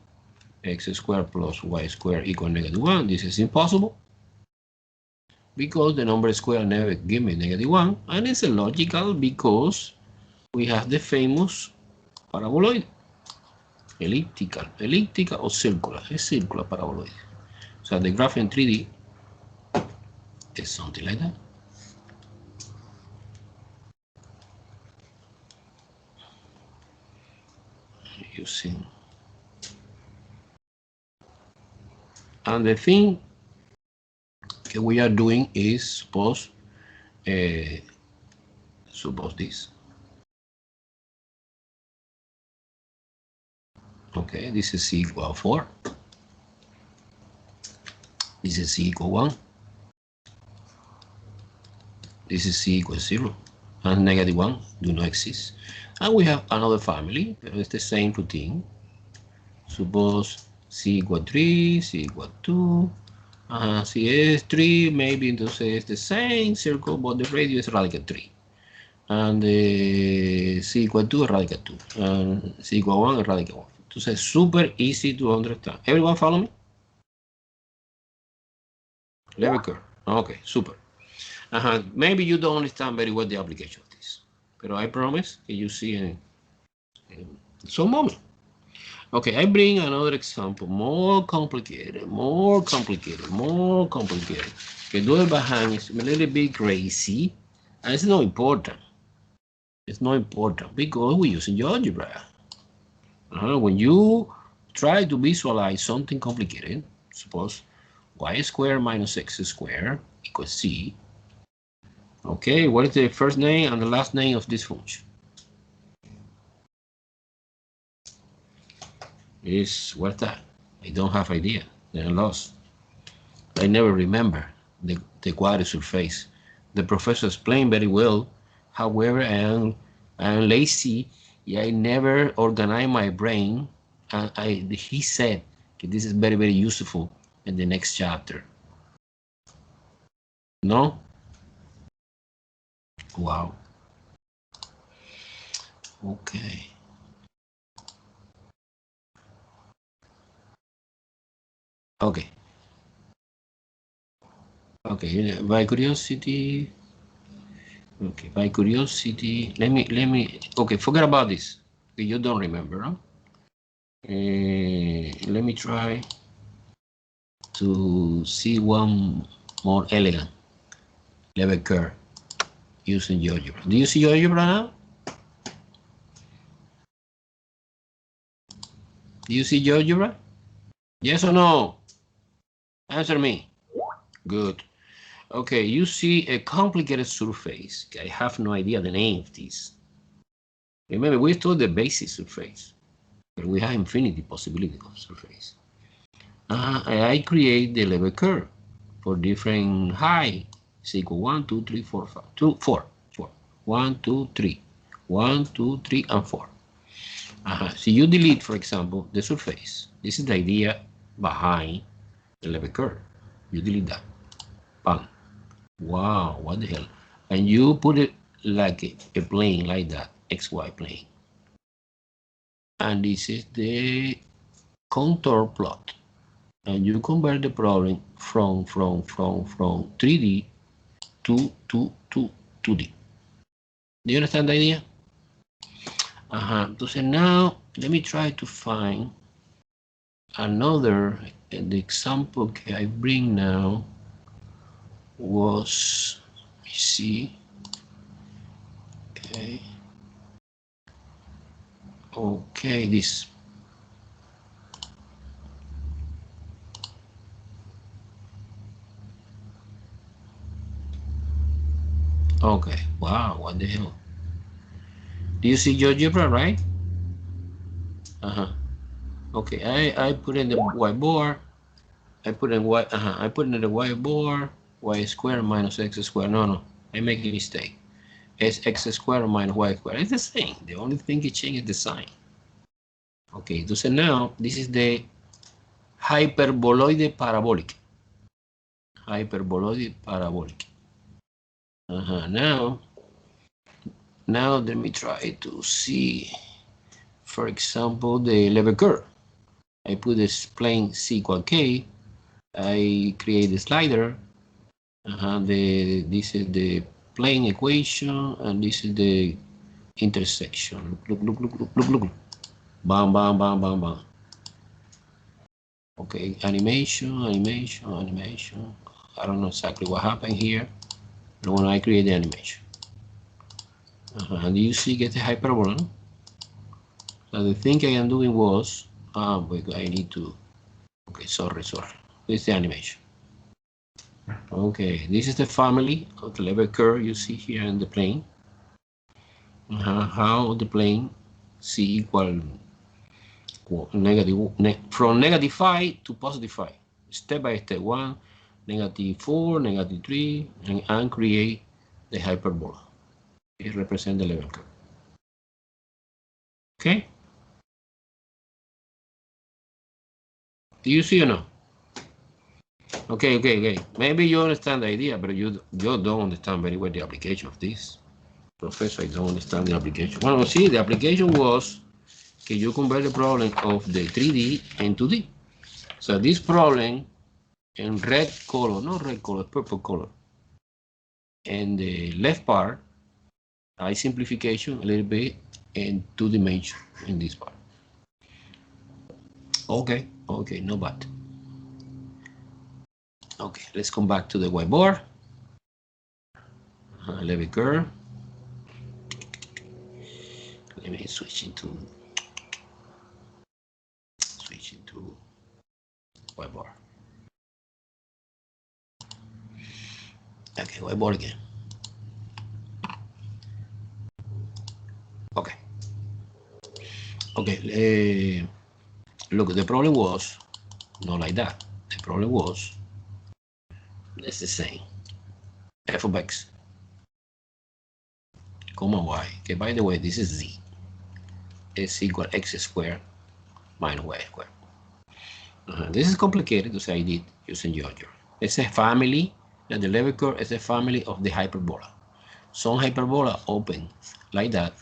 x squared plus y squared equals -1. This is impossible because the number square never give me -1, and it's illogical because we have the famous paraboloid. Elliptical or circular. It's circular paraboloid. So the graph in 3D is something like that. Using, and the thing that we are doing is suppose this. Okay, this is c equal 4. This is c equal 1. This is c equals 0. And negative 1 do not exist. And we have another family, but it's the same routine. Suppose c equal 3, c equal 2. Si es 3, maybe entonces es the same circle, but the radius is radical 3. And c equal 2 is radical 2. And c equal 1 is radical 1. Entonces, super easy to understand. Everyone follow me? Level curve. Okay, super. Maybe you don't understand very well the application of this, but I promise that you see in some moment. Okay, I bring another example, more complicated. The dual behind is a little bit crazy, and it's not important. It's not important because we're using algebra. When you try to visualize something complicated, suppose y squared minus x squared equals c. Okay, what is the first name and the last name of this function? What's that? I don't have idea. I'm lost. I never remember the quadratic surface. The professor explained very well. However, I am lazy. Yeah, I never organize my brain. And he said this is very, very useful in the next chapter. No? Wow. Okay. Okay. Okay, by curiosity. Okay, by curiosity, let me. Okay, forget about this. You don't remember, huh? Let me try to see one more elegant level curve using algebra. Do you see algebra now? Do you see algebra? Yes or no? Answer me. Good. Okay, you see a complicated surface. I have no idea the name of this. Remember, we studied the basic surface, but we have infinity possibility of surface. I create the level curve for different height. It's equal 1, 2, 3, 4, 5, 2, 4, 4. 1, 2, 3. 1, 2, 3, and 4. So you delete, for example, the surface. This is the idea behind the level curve. You delete that. Bam. Wow, what the hell? And you put it like a plane like that, XY plane. And this is the contour plot. And you convert the problem from 3D to 2D. Do you understand the idea? So now let me try to find another. The example I bring now was, let me see. Okay, this. Okay, wow, what the hell? Do you see GeoGebra, right? Okay, I put in the whiteboard. I put in the whiteboard. Y squared minus x squared. No, I make a mistake. It's x squared minus y squared. It's the same. The only thing it changes the sign. Okay, so now this is the hyperboloid parabolic. Hyperboloid parabolic. Now let me try to see, for example, the level curve. I put this plane c equal k. I create the slider. This is the plane equation, and this is the intersection. Look. Bam, bam, bam, bam, bam. Okay, animation. I don't know exactly what happened here when I create the animation. And you see, get the hyperbola. So the thing I am doing was, wait, I need to, okay, sorry. This is the animation. Okay, this is the family of the level curve you see here in the plane. How the plane C equal negative, from negative 5 to positive 5, step by step, 1, -4, -3, and create the hyperbola. It represents the level curve. Okay? Do you see or no? Okay. Maybe you understand the idea, but you don't understand very well the application of this. Professor, I don't understand the application. Well, see, the application was can you convert the problem of the 3D into 2D. So this problem in red color, not red color, purple color, and the left part, I simplification a little bit in 2 dimensions in this part. Okay, no bad. Okay, let's come back to the whiteboard. Level curve. Let me switch into whiteboard. Okay, whiteboard again. Okay, look, the problem was not like that. The problem was, it's the same. F of x, comma y. Okay, by the way, this is z. Is equal x squared minus y squared. This is complicated, as I did using GeoGebra. It's a family, the level curve is a family of the hyperbola. Some hyperbola open like that,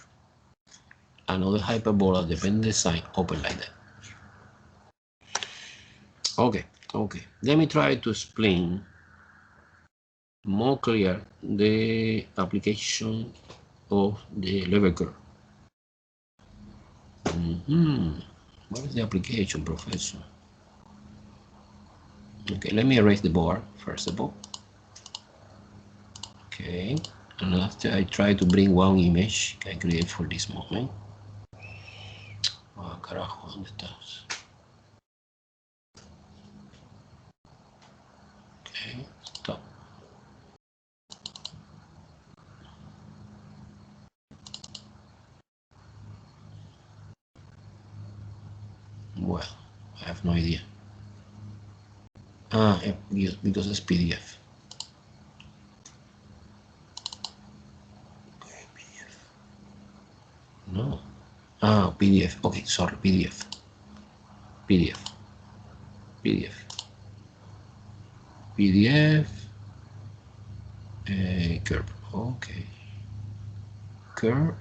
another hyperbola, depending on the sign, open like that. Okay. Let me try to explain more clear the application of the level curve. What is the application, Professor? Okay, let me erase the board first of all. Okay, and after I try to bring one image I create for this moment. Carajo, ¿dónde estás? Okay, stop. Well, I have no idea. Because it's PDF. Okay, PDF. No. PDF. Okay, sorry, PDF. Curve. Okay. Curve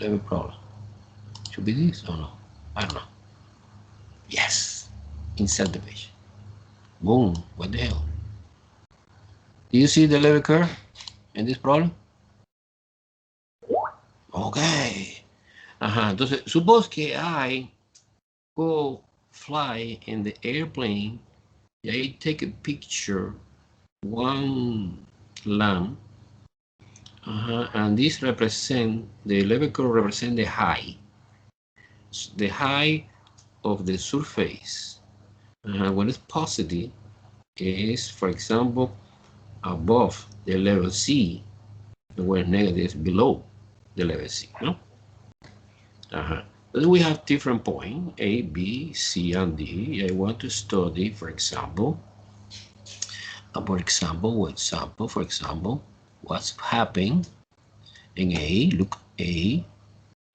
level problem. Should be this or no? I don't know. Yes. Insert the page. Boom. What the hell? Do you see the level curve in this problem? Okay. Entonces, suppose que I go fly in the airplane. I take a picture, one lamp, and this represent the level curve represent the height of the surface. When it's positive, is for example above the level C, and when negative is below the level C. No? Then we have different points A, B, C, and D. I want to study, for example, what's happening in A. Look, A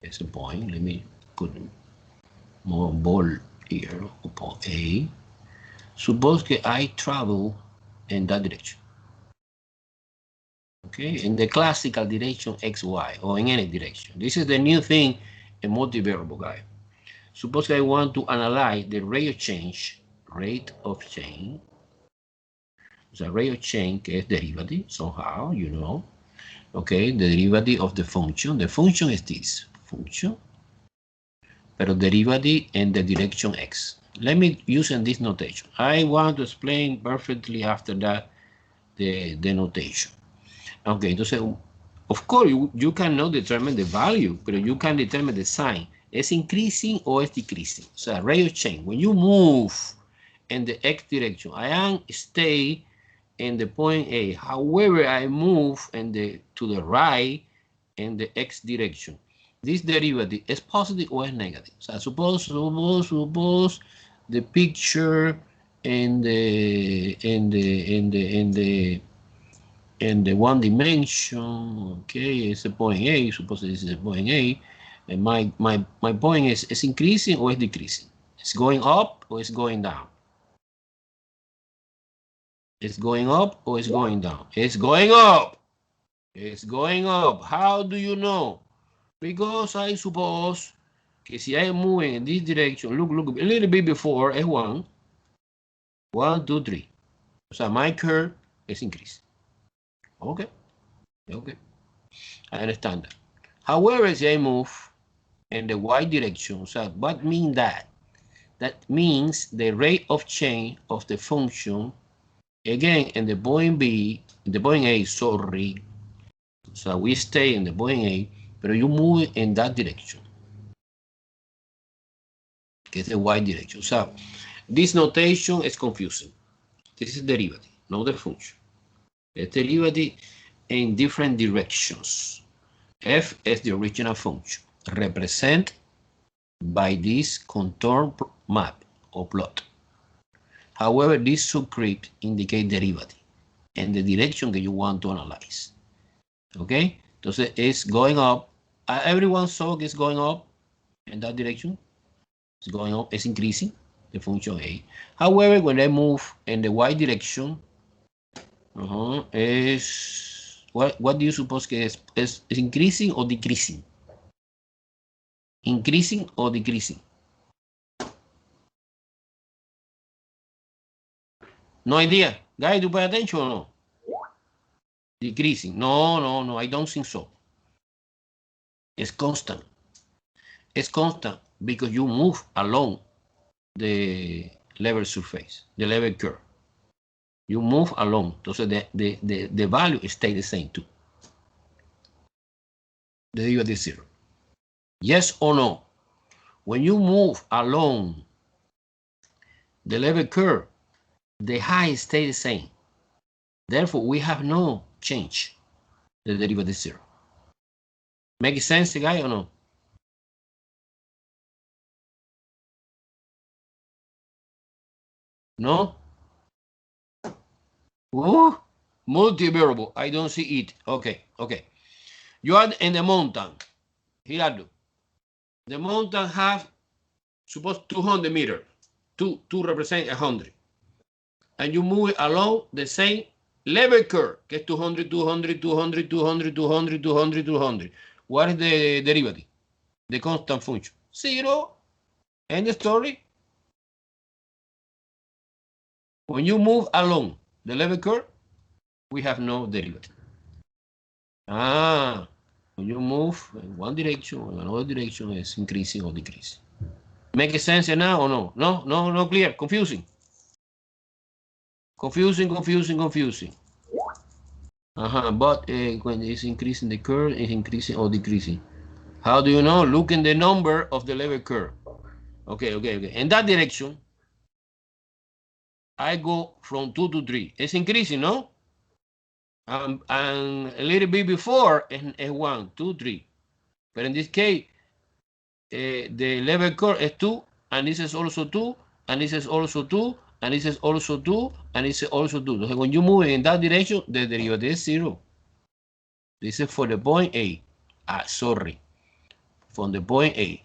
is a point. Let me put more bold here upon A. Suppose that I travel in that direction. Okay, in the classical direction XY, or in any direction. This is the new thing in multivariable, guy. Suppose I want to analyze the rate of change. The rate of change is derivative somehow, you know. Okay, the derivative of the function. The function is this function, but derivative in the direction x. Let me use in this notation. I want to explain perfectly after that the notation. Okay, entonces, of course, you cannot determine the value, but you can determine the sign. ¿Es increasing or es decreasing? O sea, rate of change. When you move in the x direction, I am stay in the point A. However, I move to the right in the x direction. This derivative is positive or is negative. So suppose the picture in the one dimension, okay, it's a point A. Suppose this is a point A, and my point is increasing or is decreasing. It's going up or it's going down. It's going up or it's going down. It's going up. It's going up. How do you know? Because I suppose que si I am moving in this direction, look a little bit before is 1, 1, 2, 3. So my curve is increasing. Okay. Okay. I understand that. However, if I move in the y direction, so what means that? That means the rate of change of the function, again, in the point B, in the point A, sorry. So we stay in the point A, but you move in that direction, que es the y direction. So this notation is confusing. This is derivative, not the function. It's derivative in different directions. F is the original function, represented by this contour map or plot. However, this subscript indicates derivative in the direction that you want to analyze. Okay? Entonces, it's going up. Everyone saw it's going up in that direction. It's going up. It's increasing the function A. However, when I move in the y direction, is what do you suppose que is increasing or decreasing? Increasing or decreasing? No idea. Guys, do pay attention or no? Decreasing. No, I don't think so. It's constant. It's constant because you move along the level surface, the level curve. You move along. Entonces, the value stays the same too. The derivative is 0. Yes or no? When you move along the level curve, the height stays the same. Therefore, we have no change. The derivative is 0. Make sense, guy, or no? No? Multivariable. I don't see it. Okay. You are in the mountain. Here I do. The mountain have, suppose 200 meters. 2 represent 100. And you move along the same level curve, que es 200, 200, 200, 200, 200, 200, 200. What is the derivative? The constant function. 0. End the story. When you move along the level curve, we have no derivative. When you move in one direction or another direction, it's increasing or decreasing. Make sense now or no? No, clear. Confusing. Confusing. But when it's increasing the curve, it's increasing or decreasing. How do you know? Look in the number of the level curve. Okay. In that direction, I go from 2 to 3. It's increasing, no? And a little bit before is 1, 2, 3. But in this case, the level curve is 2, and this is also 2, and this is also 2, and this is also 2, and this is also 2. So when you move in that direction, the derivative is 0. This is for the point A. Sorry. From the point A.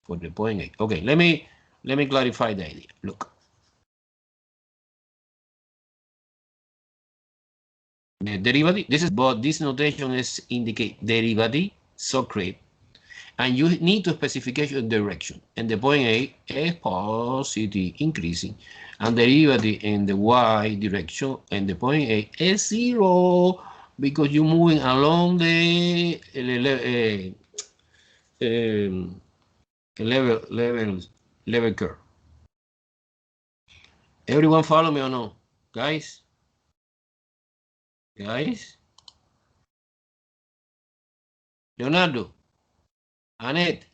For the point A. Okay, let me clarify the idea. Look. The derivative, but this notation is indicate derivative, subscript, and you need to specification direction. And the point A is positive, increasing, and derivative in the y direction, and the point A is 0. because you're moving along the level curve. Everyone follow me or no? Guys? Leonardo? Annette?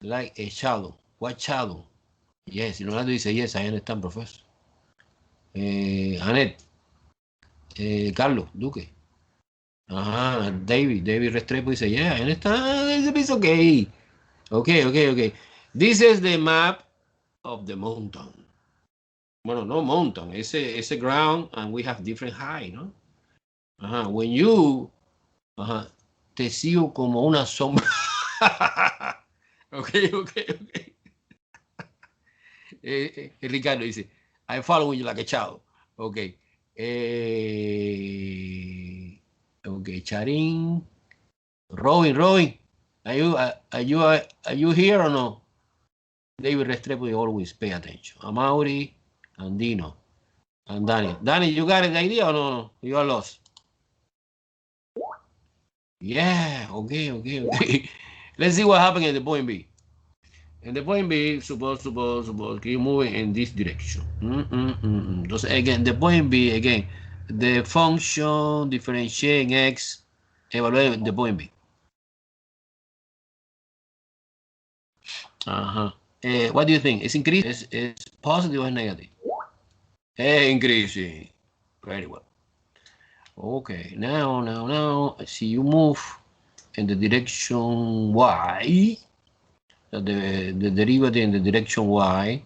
Like a shadow. What shadow? Yes, Leonardo dice, yes, I understand, professor. Annette? Carlos, Duque? Ajá, David Restrepo dice, yeah, I understand, it's okay. Okay. This is the map of the mountain. Bueno, no mountain, it's a ground and we have different height, ¿no? Ajá, when you, ajá, te sigo como una sombra. Okay. Ricardo dice, I'm following you like a child. Okay. Okay, Charín. Robin, are you here or no? David Restrepo, always pay attention. Amaury, and Dino, and Danny. Danny, you got the idea or no? You are lost. Yeah, okay. Let's see what happened at the point B. And the point B, suppose keep moving in this direction. Entonces, again, the point B, again, the function differentiate x, evaluate the point B. What do you think? It's increasing, it's positive or negative? Increasing. Very well. Okay, now, see you move in the direction y, the derivative in the direction y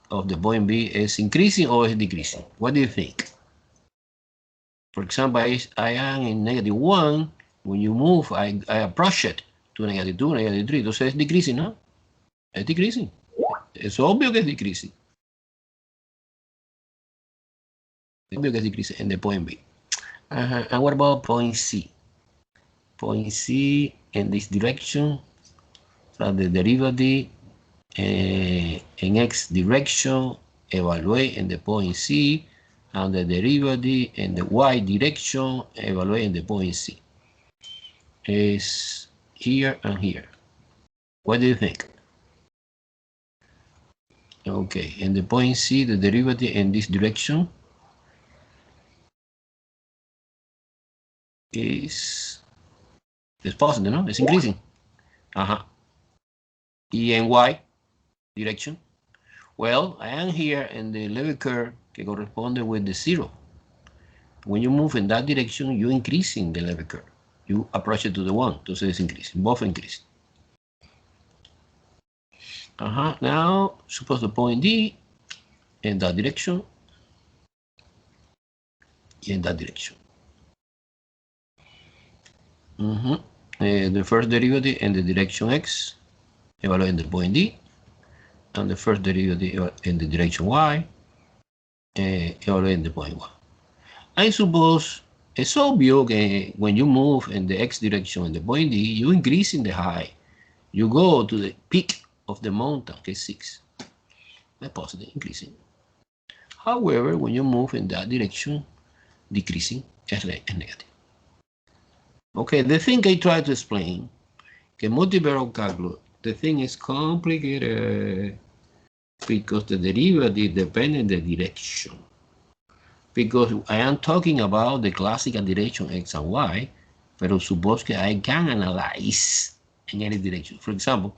of the point B is increasing or is decreasing? What do you think? For example, I am in -1. When you move, I approach it to -2, -3. Entonces es decreasing, ¿no? Es decreasing. Es obvio que es decreasing. Es obvio que es decreasing in the point B. And what about point C? Point C in this direction, so the derivative in x direction, evaluate in the point C, and the derivative in the y direction, evaluate in the point C. Is here and here. What do you think? Okay, in the point C, the derivative in this direction is positive, no? It's increasing. Y en y direction, well, I am here in the level curve que corresponde with the 0. When you move in that direction, you increasing the level curve. You approach it to the 1, entonces it's increasing, both increasing. Now, suppose the point D in that direction, in that direction. The first derivative in the direction x, evaluating the point D, and the first derivative in the direction y, evaluating the point y. I suppose it's obvious that when you move in the x direction in the point D, you increase in the height. You go to the peak of the mountain, que is 6. That's positive, increasing. However, when you move in that direction, decreasing is negative. Okay, the thing I try to explain, que multivariable calculus, the thing is complicated because the derivative depends on the direction. Because I am talking about the classical direction x and y, pero suppose que I can analyze in any direction. For example,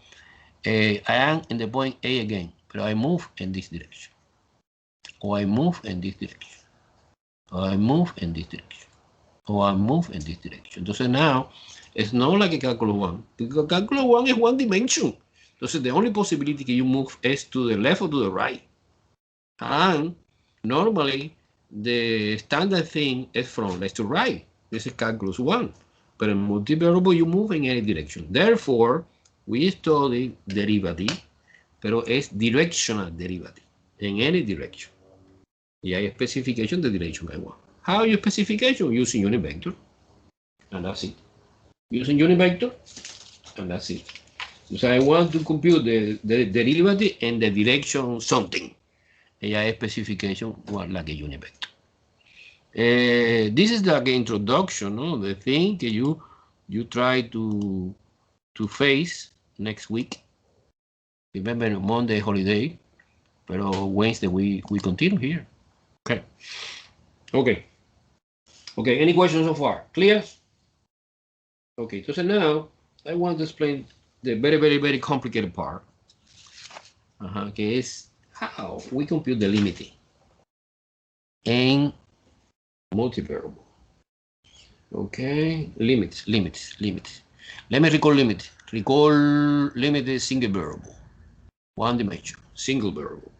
I am in the point A again, but I move in this direction. Or I move in this direction. Or I move in this direction. Or I move in this direction. Entonces now, it's not like a calculus 1. Because calculus 1 is one dimension. Entonces the only possibility that you move is to the left or to the right. And normally, the standard thing is from left to right. This is calculus 1. But in multivariable, you move in any direction. Therefore, we study derivative, pero es directional derivative, in any direction. Y hay specification the direction I want. How you specification? Using unit vector, and that's it. Using unit vector, and that's it. So I want to compute the derivative in the direction something. Y hay specification like a unit vector. This is like an introduction, no? The thing that you try to face next week. Remember Monday holiday, but Wednesday we continue here. Okay. Okay. Okay. Any questions so far? Clear? Okay. So now I want to explain the very complicated part. Que is how we compute the limit in multivariable. Okay, limits. Let me recall limit. Recall limit is single variable, one dimension, single variable.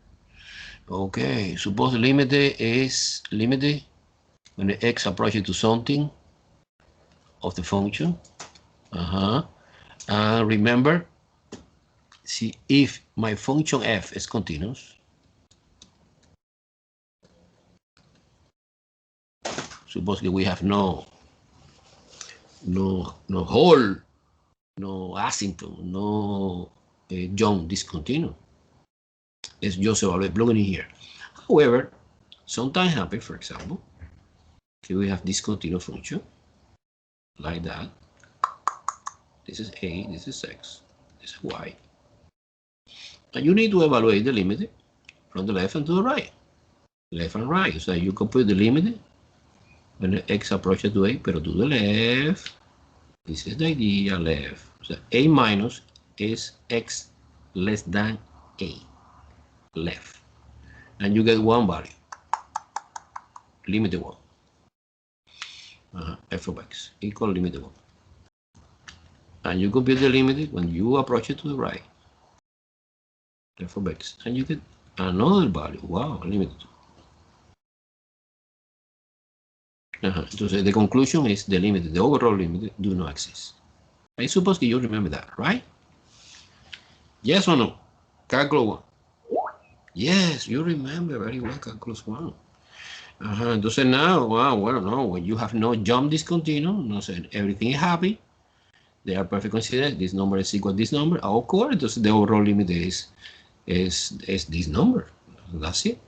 Okay, suppose limit is limit when the x approaches to something of the function. And remember, see if my function f is continuous, suppose that we have no hole, no asymptote, no jump discontinuous. Let's just evaluate plugging in here. However, sometimes happen, for example, okay, we have discontinuous function like that. This is a, this is x, this is y. And you need to evaluate the limit from the left and to the right. Left and right. So you compute the limit when the x approaches to a, but to the left. This is the idea, left. So a minus is x less than a, left. And you get one value, limit 1. F of x equal limit 1. And you compute the limit when you approach it to the right, f of x, and you get another value. Wow, limit 2. So the conclusion is the limit, the overall limit, do not exist. I suppose that you remember that, right? Yes or no? Calculus 1. Yes, you remember very well calculus 1. Entonces now, well, no, when you have no jump discontinuous, no say everything is happy, they are perfect coincidence, this number is equal to this number, of course, entonces the overall limit is this number. That's it.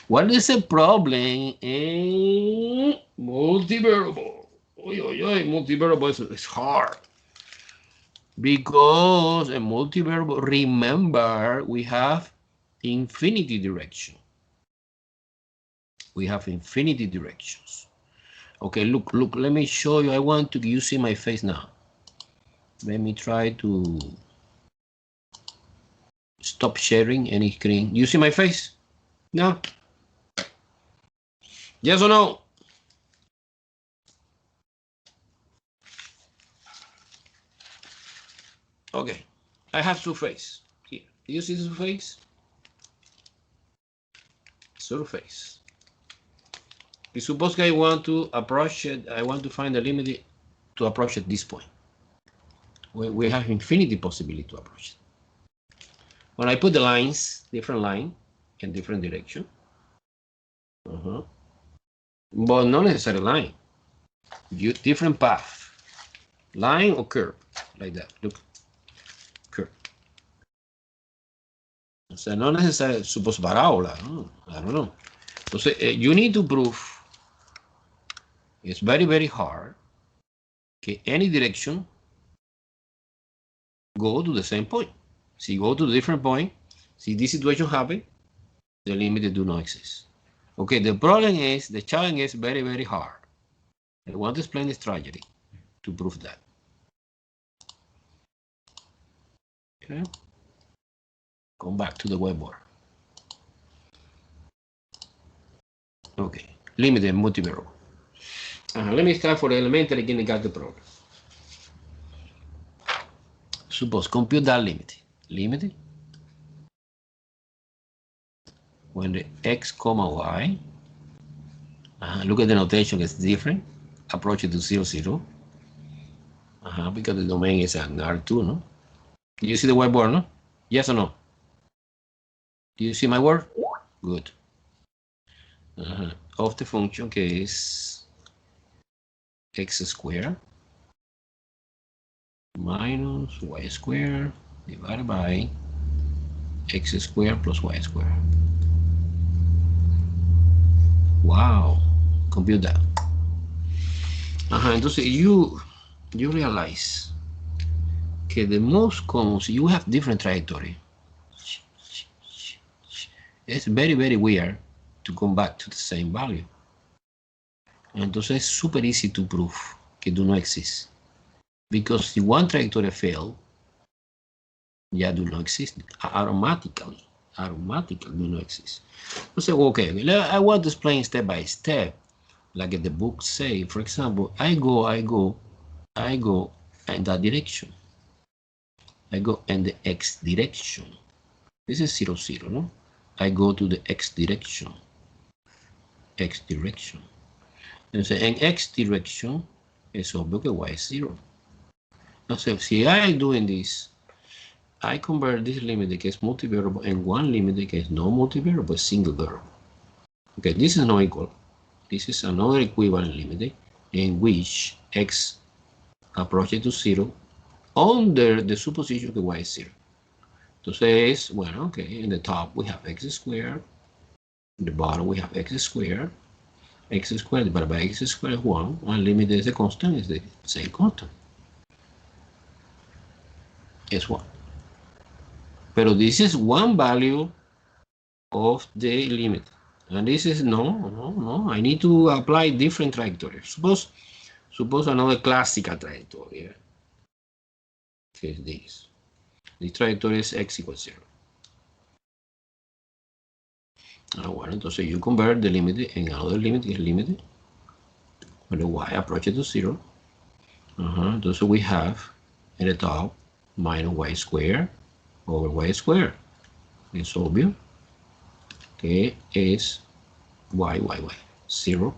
What is the problem in multivariable? Multivariable is hard. Because in multivariable, remember, we have infinity direction. We have infinity directions. Okay, look, let me show you. I want to, you see my face now. Let me try to stop sharing any screen. You see my face? No? Yes or no? Okay, I have surface here. Do you see the surface? Surface. Suppose I want to approach it, I want to find the limit to approach at this point. We have infinity possibility to approach it. When I put the lines, different line in different direction, but not necessarily line, different path, line or curve, like that, look, curve. So not necessarily, suppose parábola, I don't know. So you need to prove, it's very hard, okay, any direction go to the same point. See, go to the different point, see this situation happen, the limit do not exist. Okay, the problem is, the challenge is very hard. I want to explain the strategy to prove that. Okay, come back to the whiteboard. Okay, limit and multivariable. Let me start for the elementary kindergarten problem. Suppose compute that limit. Limit when the x comma y, look at the notation, it's different. Approach it to 0, 0. Because the domain is an R2, no? Do you see the whiteboard, no? Yes or no? Do you see my word? Good. Of the function is x squared minus y squared divided by x squared plus y squared. Wow. compute that. Entonces you realize que the most common, you have different trajectory. It's very, very weird to come back to the same value. Entonces es super easy to prove que do not exist. Because if one trajectory fail, ya do not exist. Automatically do not exist. So okay, I want to explain step by step, like the book say. For example, I go in that direction. I go in the x direction. This is 0, 0, no? I go to the x direction. Entonces, en x direction es obvio que y es 0. Entonces, si I doing this, I convert this limit que es multivariable and one limit que es no multivariable, single variable. Okay, this is not equal. This is another equivalent limit in which x approaches to 0 under the supposition que y es 0. Entonces, bueno, okay, in the top we have x squared, in the bottom we have x squared divided by x squared is 1, one limit is a constant, is the same constant. It's 1. Pero this is one value of the limit. And this is no. I need to apply different trajectory. Suppose another classical trajectory. Okay, this. This trajectory is x equals 0. Bueno, entonces you convert the limit in another limit, is limit when the y approaches to 0. Entonces we have in the top minus y squared over y squared. Es obvio que es y. 0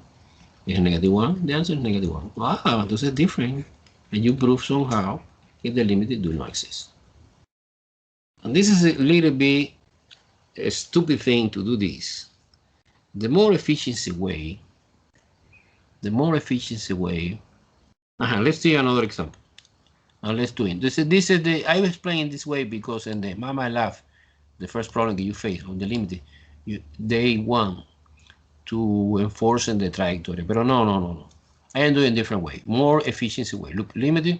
is negative 1. The answer is negative 1. Wow, entonces it's different. And you prove somehow if the limit do not exist. And this is a little bit a stupid thing to do this. The more efficiency way. Let's see another example. And let's do it. This is the, I was explaining this way because in the Mama Love, the first problem that you face on the limit, they want to enforce in the trajectory. But no. I am doing a different way, more efficiency way. Look, limited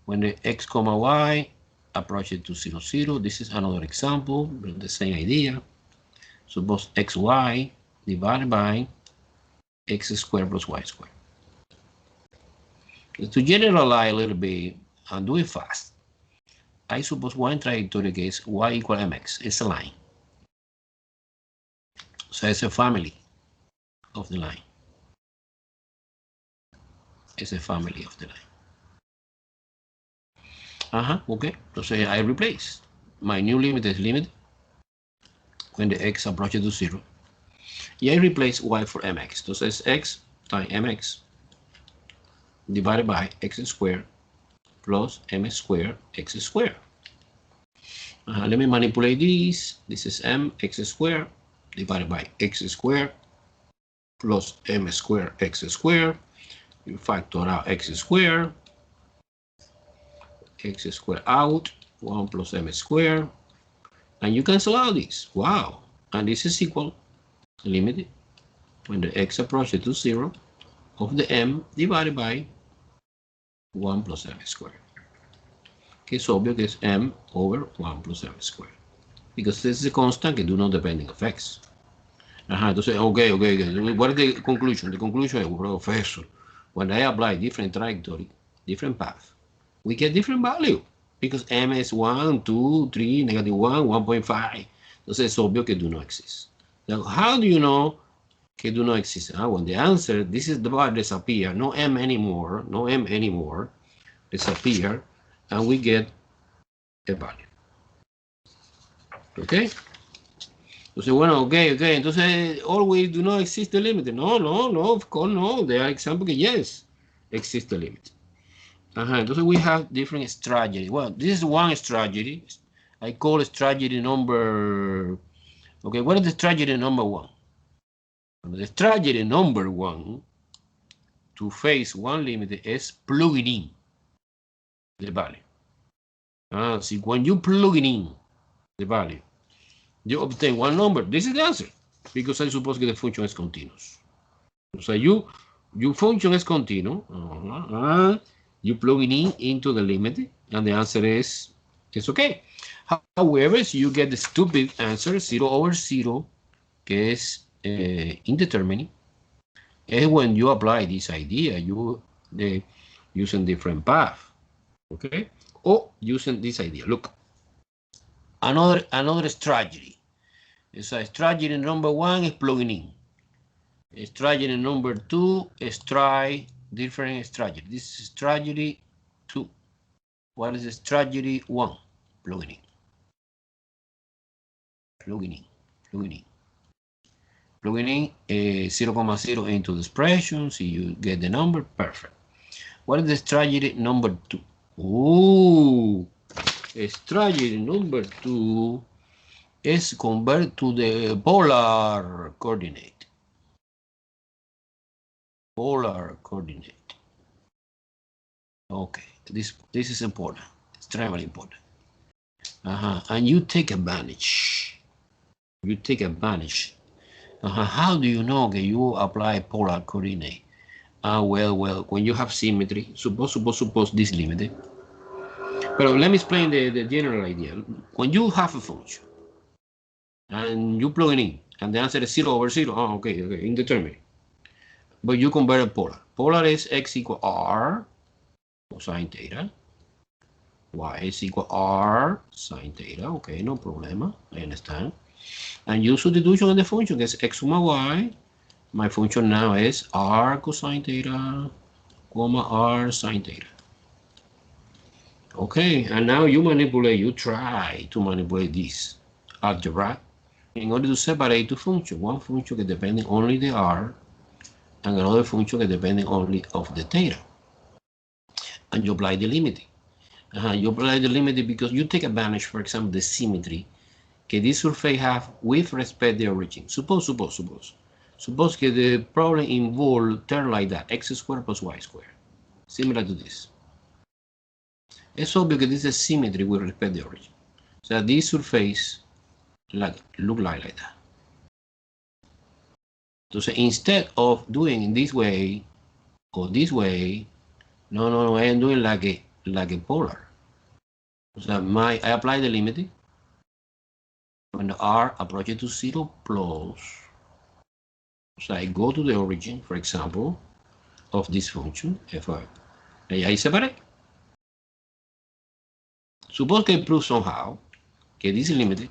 when the x comma y approaches to 0, 0. This is another example, the same idea. Suppose xy divided by x squared plus y squared. To generalize a little bit and do it fast, I suppose one trajectory is y equal mx. It's a line. So it's a family of the line. It's a family of the line. Okay. So I replace. My new limit is limit when the x approaches to 0. I replace y for mx. So it's x times mx divided by x squared plus m squared x squared. Let me manipulate this. This is mx squared divided by x squared plus m squared x squared. You factor out x squared out, 1 plus m squared, and you cancel out this. Wow. And this is equal limited when the x approaches to 0 of the m divided by 1 plus m squared. Okay, it's obvious que es m over 1 plus m squared. Because this is a constant que do not depending of x. Entonces, okay. What is the conclusion? The conclusion is, professor, when I apply different trajectory, different path, we get different value. Because m is 1, 2, 3, negative 1, 1.5. Entonces, it's obvious que do not exist. Now, how do you know que do not exist? When the answer, this is the bar disappear, no m anymore, disappear, and we get a value. Okay? Entonces, bueno, okay. Entonces, always do not exist the limit. No, of course no. There are examples que yes, exist the limit. Entonces, we have different strategy. Well, this is one strategy. I call it strategy number. Okay, what is the strategy number 1? The strategy number 1 to face one limit is plugging in the value. See, when you plug it in the value, you obtain one number. This is the answer, because I suppose that the function is continuous. So your function is continuous. You plug it in into the limit, and the answer is it's okay. However, you get the stupid answer 0/0, que es indeterminate. And when you apply this idea, you using different path, okay? Or using this idea. Look, another strategy. It's a strategy number one is plugging in. Strategy number two is try different strategy. This is strategy two. What is strategy one? Plugging in. Plugging in. Plugging in. Plugging in 0,0 into the expression, so you get the number, perfect. What is the strategy number two? Ooh, strategy number two is convert to the polar coordinate. Polar coordinate. Okay, this is important, extremely important. And you take advantage. You take advantage. How do you know that you apply polar coordinate? Well, when you have symmetry, suppose this limit. But let me explain the general idea. When you have a function and you plug it in, and the answer is 0/0, okay, indeterminate. But you convert it polar. Polar is x equal r cosine theta. Y is equal r sine theta. Okay, no problem. I understand. And you substitution in the function is x comma y. My function now is r cosine theta, comma r sine theta. Okay, and now you try to manipulate this algebra in order to separate two functions. One function that depending only the r, and another function that depending only of the theta. And you apply the limit. You apply the limit because you take advantage, for example, the symmetry that this surface have with respect to the origin. Suppose that the problem involves term like that, x squared plus y squared, similar to this. It's obvious that this is symmetry with respect to the origin. So this surface look like that. So instead of doing in this way or this way, no, I am doing like a polar. So I apply the limit when the r approaches to 0 plus. So I go to the origin, for example, of this function, f(r). I separate. Suppose I prove somehow that this limit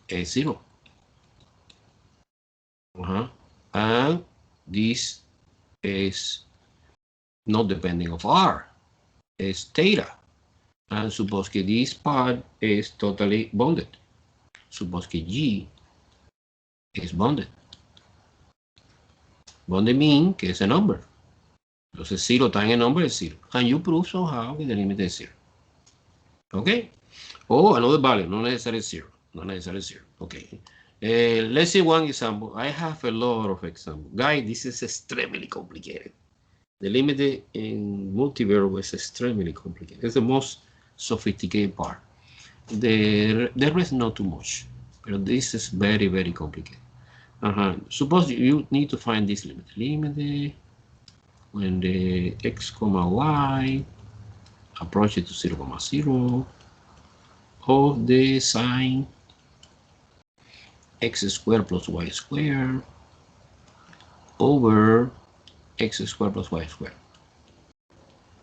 is 0. And this is not depending of r, it's theta. And suppose that this part is totally bounded. Suppose that G is bounded. Bounded means que es a number. Entonces 0 times a number is 0. And you prove somehow that the limit is 0. Okay? Oh, another value, not necessarily 0. Not necessarily 0. Okay. Let's see one example. I have a lot of examples. Guys, this is extremely complicated. The limit in multivariable is extremely complicated. It's the most sophisticated part. The rest not too much, but this is very, very complicated. Suppose you need to find this limit. Limit when the x comma y approaches to 0,0 of the sine x squared plus y squared over x squared plus y squared.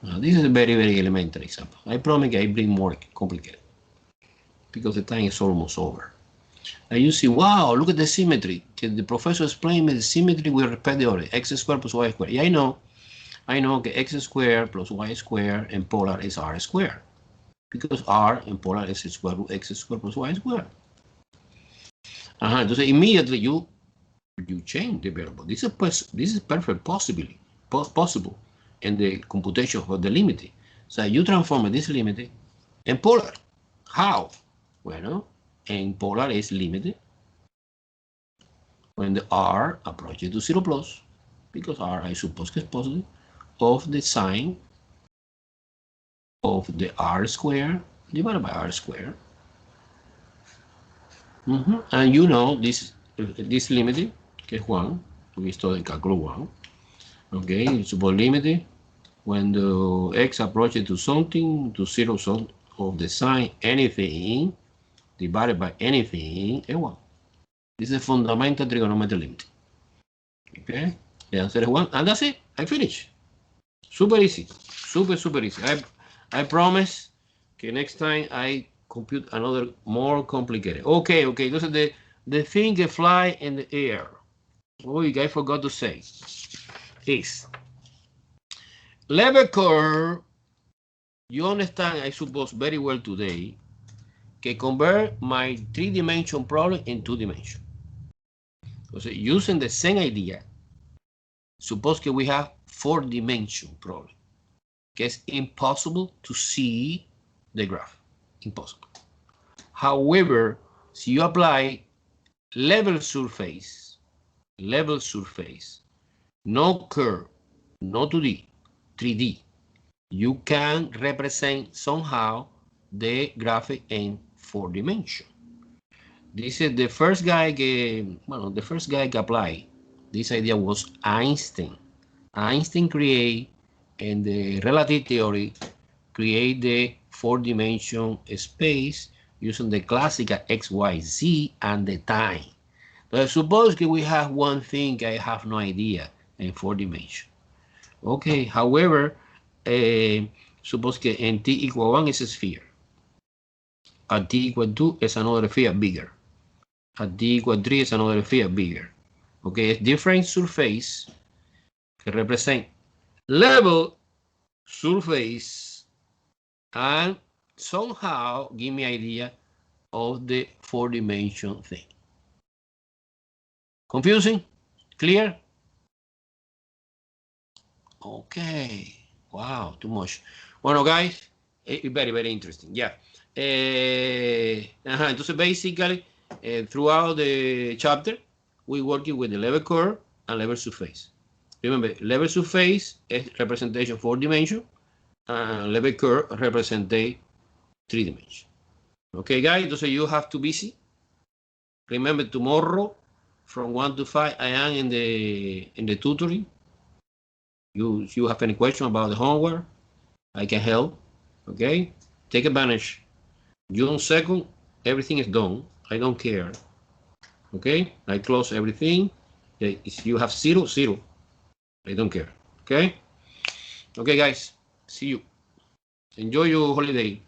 Now, this is a very, very elementary example. I promise I bring more complicated because the time is almost over. And you see, wow, look at the symmetry. The professor explained me the symmetry with respect to the order, x squared plus y squared. Yeah, I know that x squared plus y squared and polar is r squared. Because r and polar is square root x squared plus y squared. Entonces immediately you change the variable. This is perfect possible in the computation of the limit. So you transform this limit in polar. How? Bueno, en polar is limited when the r approaches to 0 plus, because r I suppose is positive, of the sine of the r squared divided by r squared. And you know this this limit, que es 1, we studied cálculo 1. Okay, suppose limit when the x approaches to something, to 0 of the sign anything divided by anything is 1. This is a fundamental trigonometry limit. Okay, the answer is 1, and that's it. I finished. Super easy, super easy. I promise que next time I compute another more complicated. Okay, this is the thing that fly in the air. Oh, I forgot to say is level curve. You understand, I suppose, very well today, que convert my 3-dimension problem in 2-dimension. So using the same idea, suppose que we have 4-dimension problem, que it's impossible to see the graph. Impossible. However, si you apply level surface, no curve, no 2D, 3D, you can represent somehow the graphic in 4-dimension. This is the first guy the first guy que applied this idea was Einstein. Einstein create in the relative theory create the 4-dimension space using the classical X, Y, Z and the time. So suppose that we have one thing I have no idea in 4-dimension. Okay, however, suppose that in t equal 1 is a sphere. At t equal 2 is another sphere bigger. At t equal 3 is another sphere bigger. Okay, it's different surface que represent level surface and somehow give me idea of the 4-dimension thing. Confusing? Clear? Okay. Wow, too much. Bueno, guys, very interesting. Yeah. Entonces, basically, throughout the chapter, we working with the level curve and level surface. Remember, level surface is representation 4-dimension, and level curve represent 3-dimension. Okay, guys, entonces you have to be busy. Remember, tomorrow from 1 to 5, I am in the tutoring. You have any question about the homework, I can help. Okay, take advantage. June 2nd, everything is done. I don't care. Okay, I close everything. If you have 0, 0. I don't care. Okay, guys, see you. Enjoy your holiday.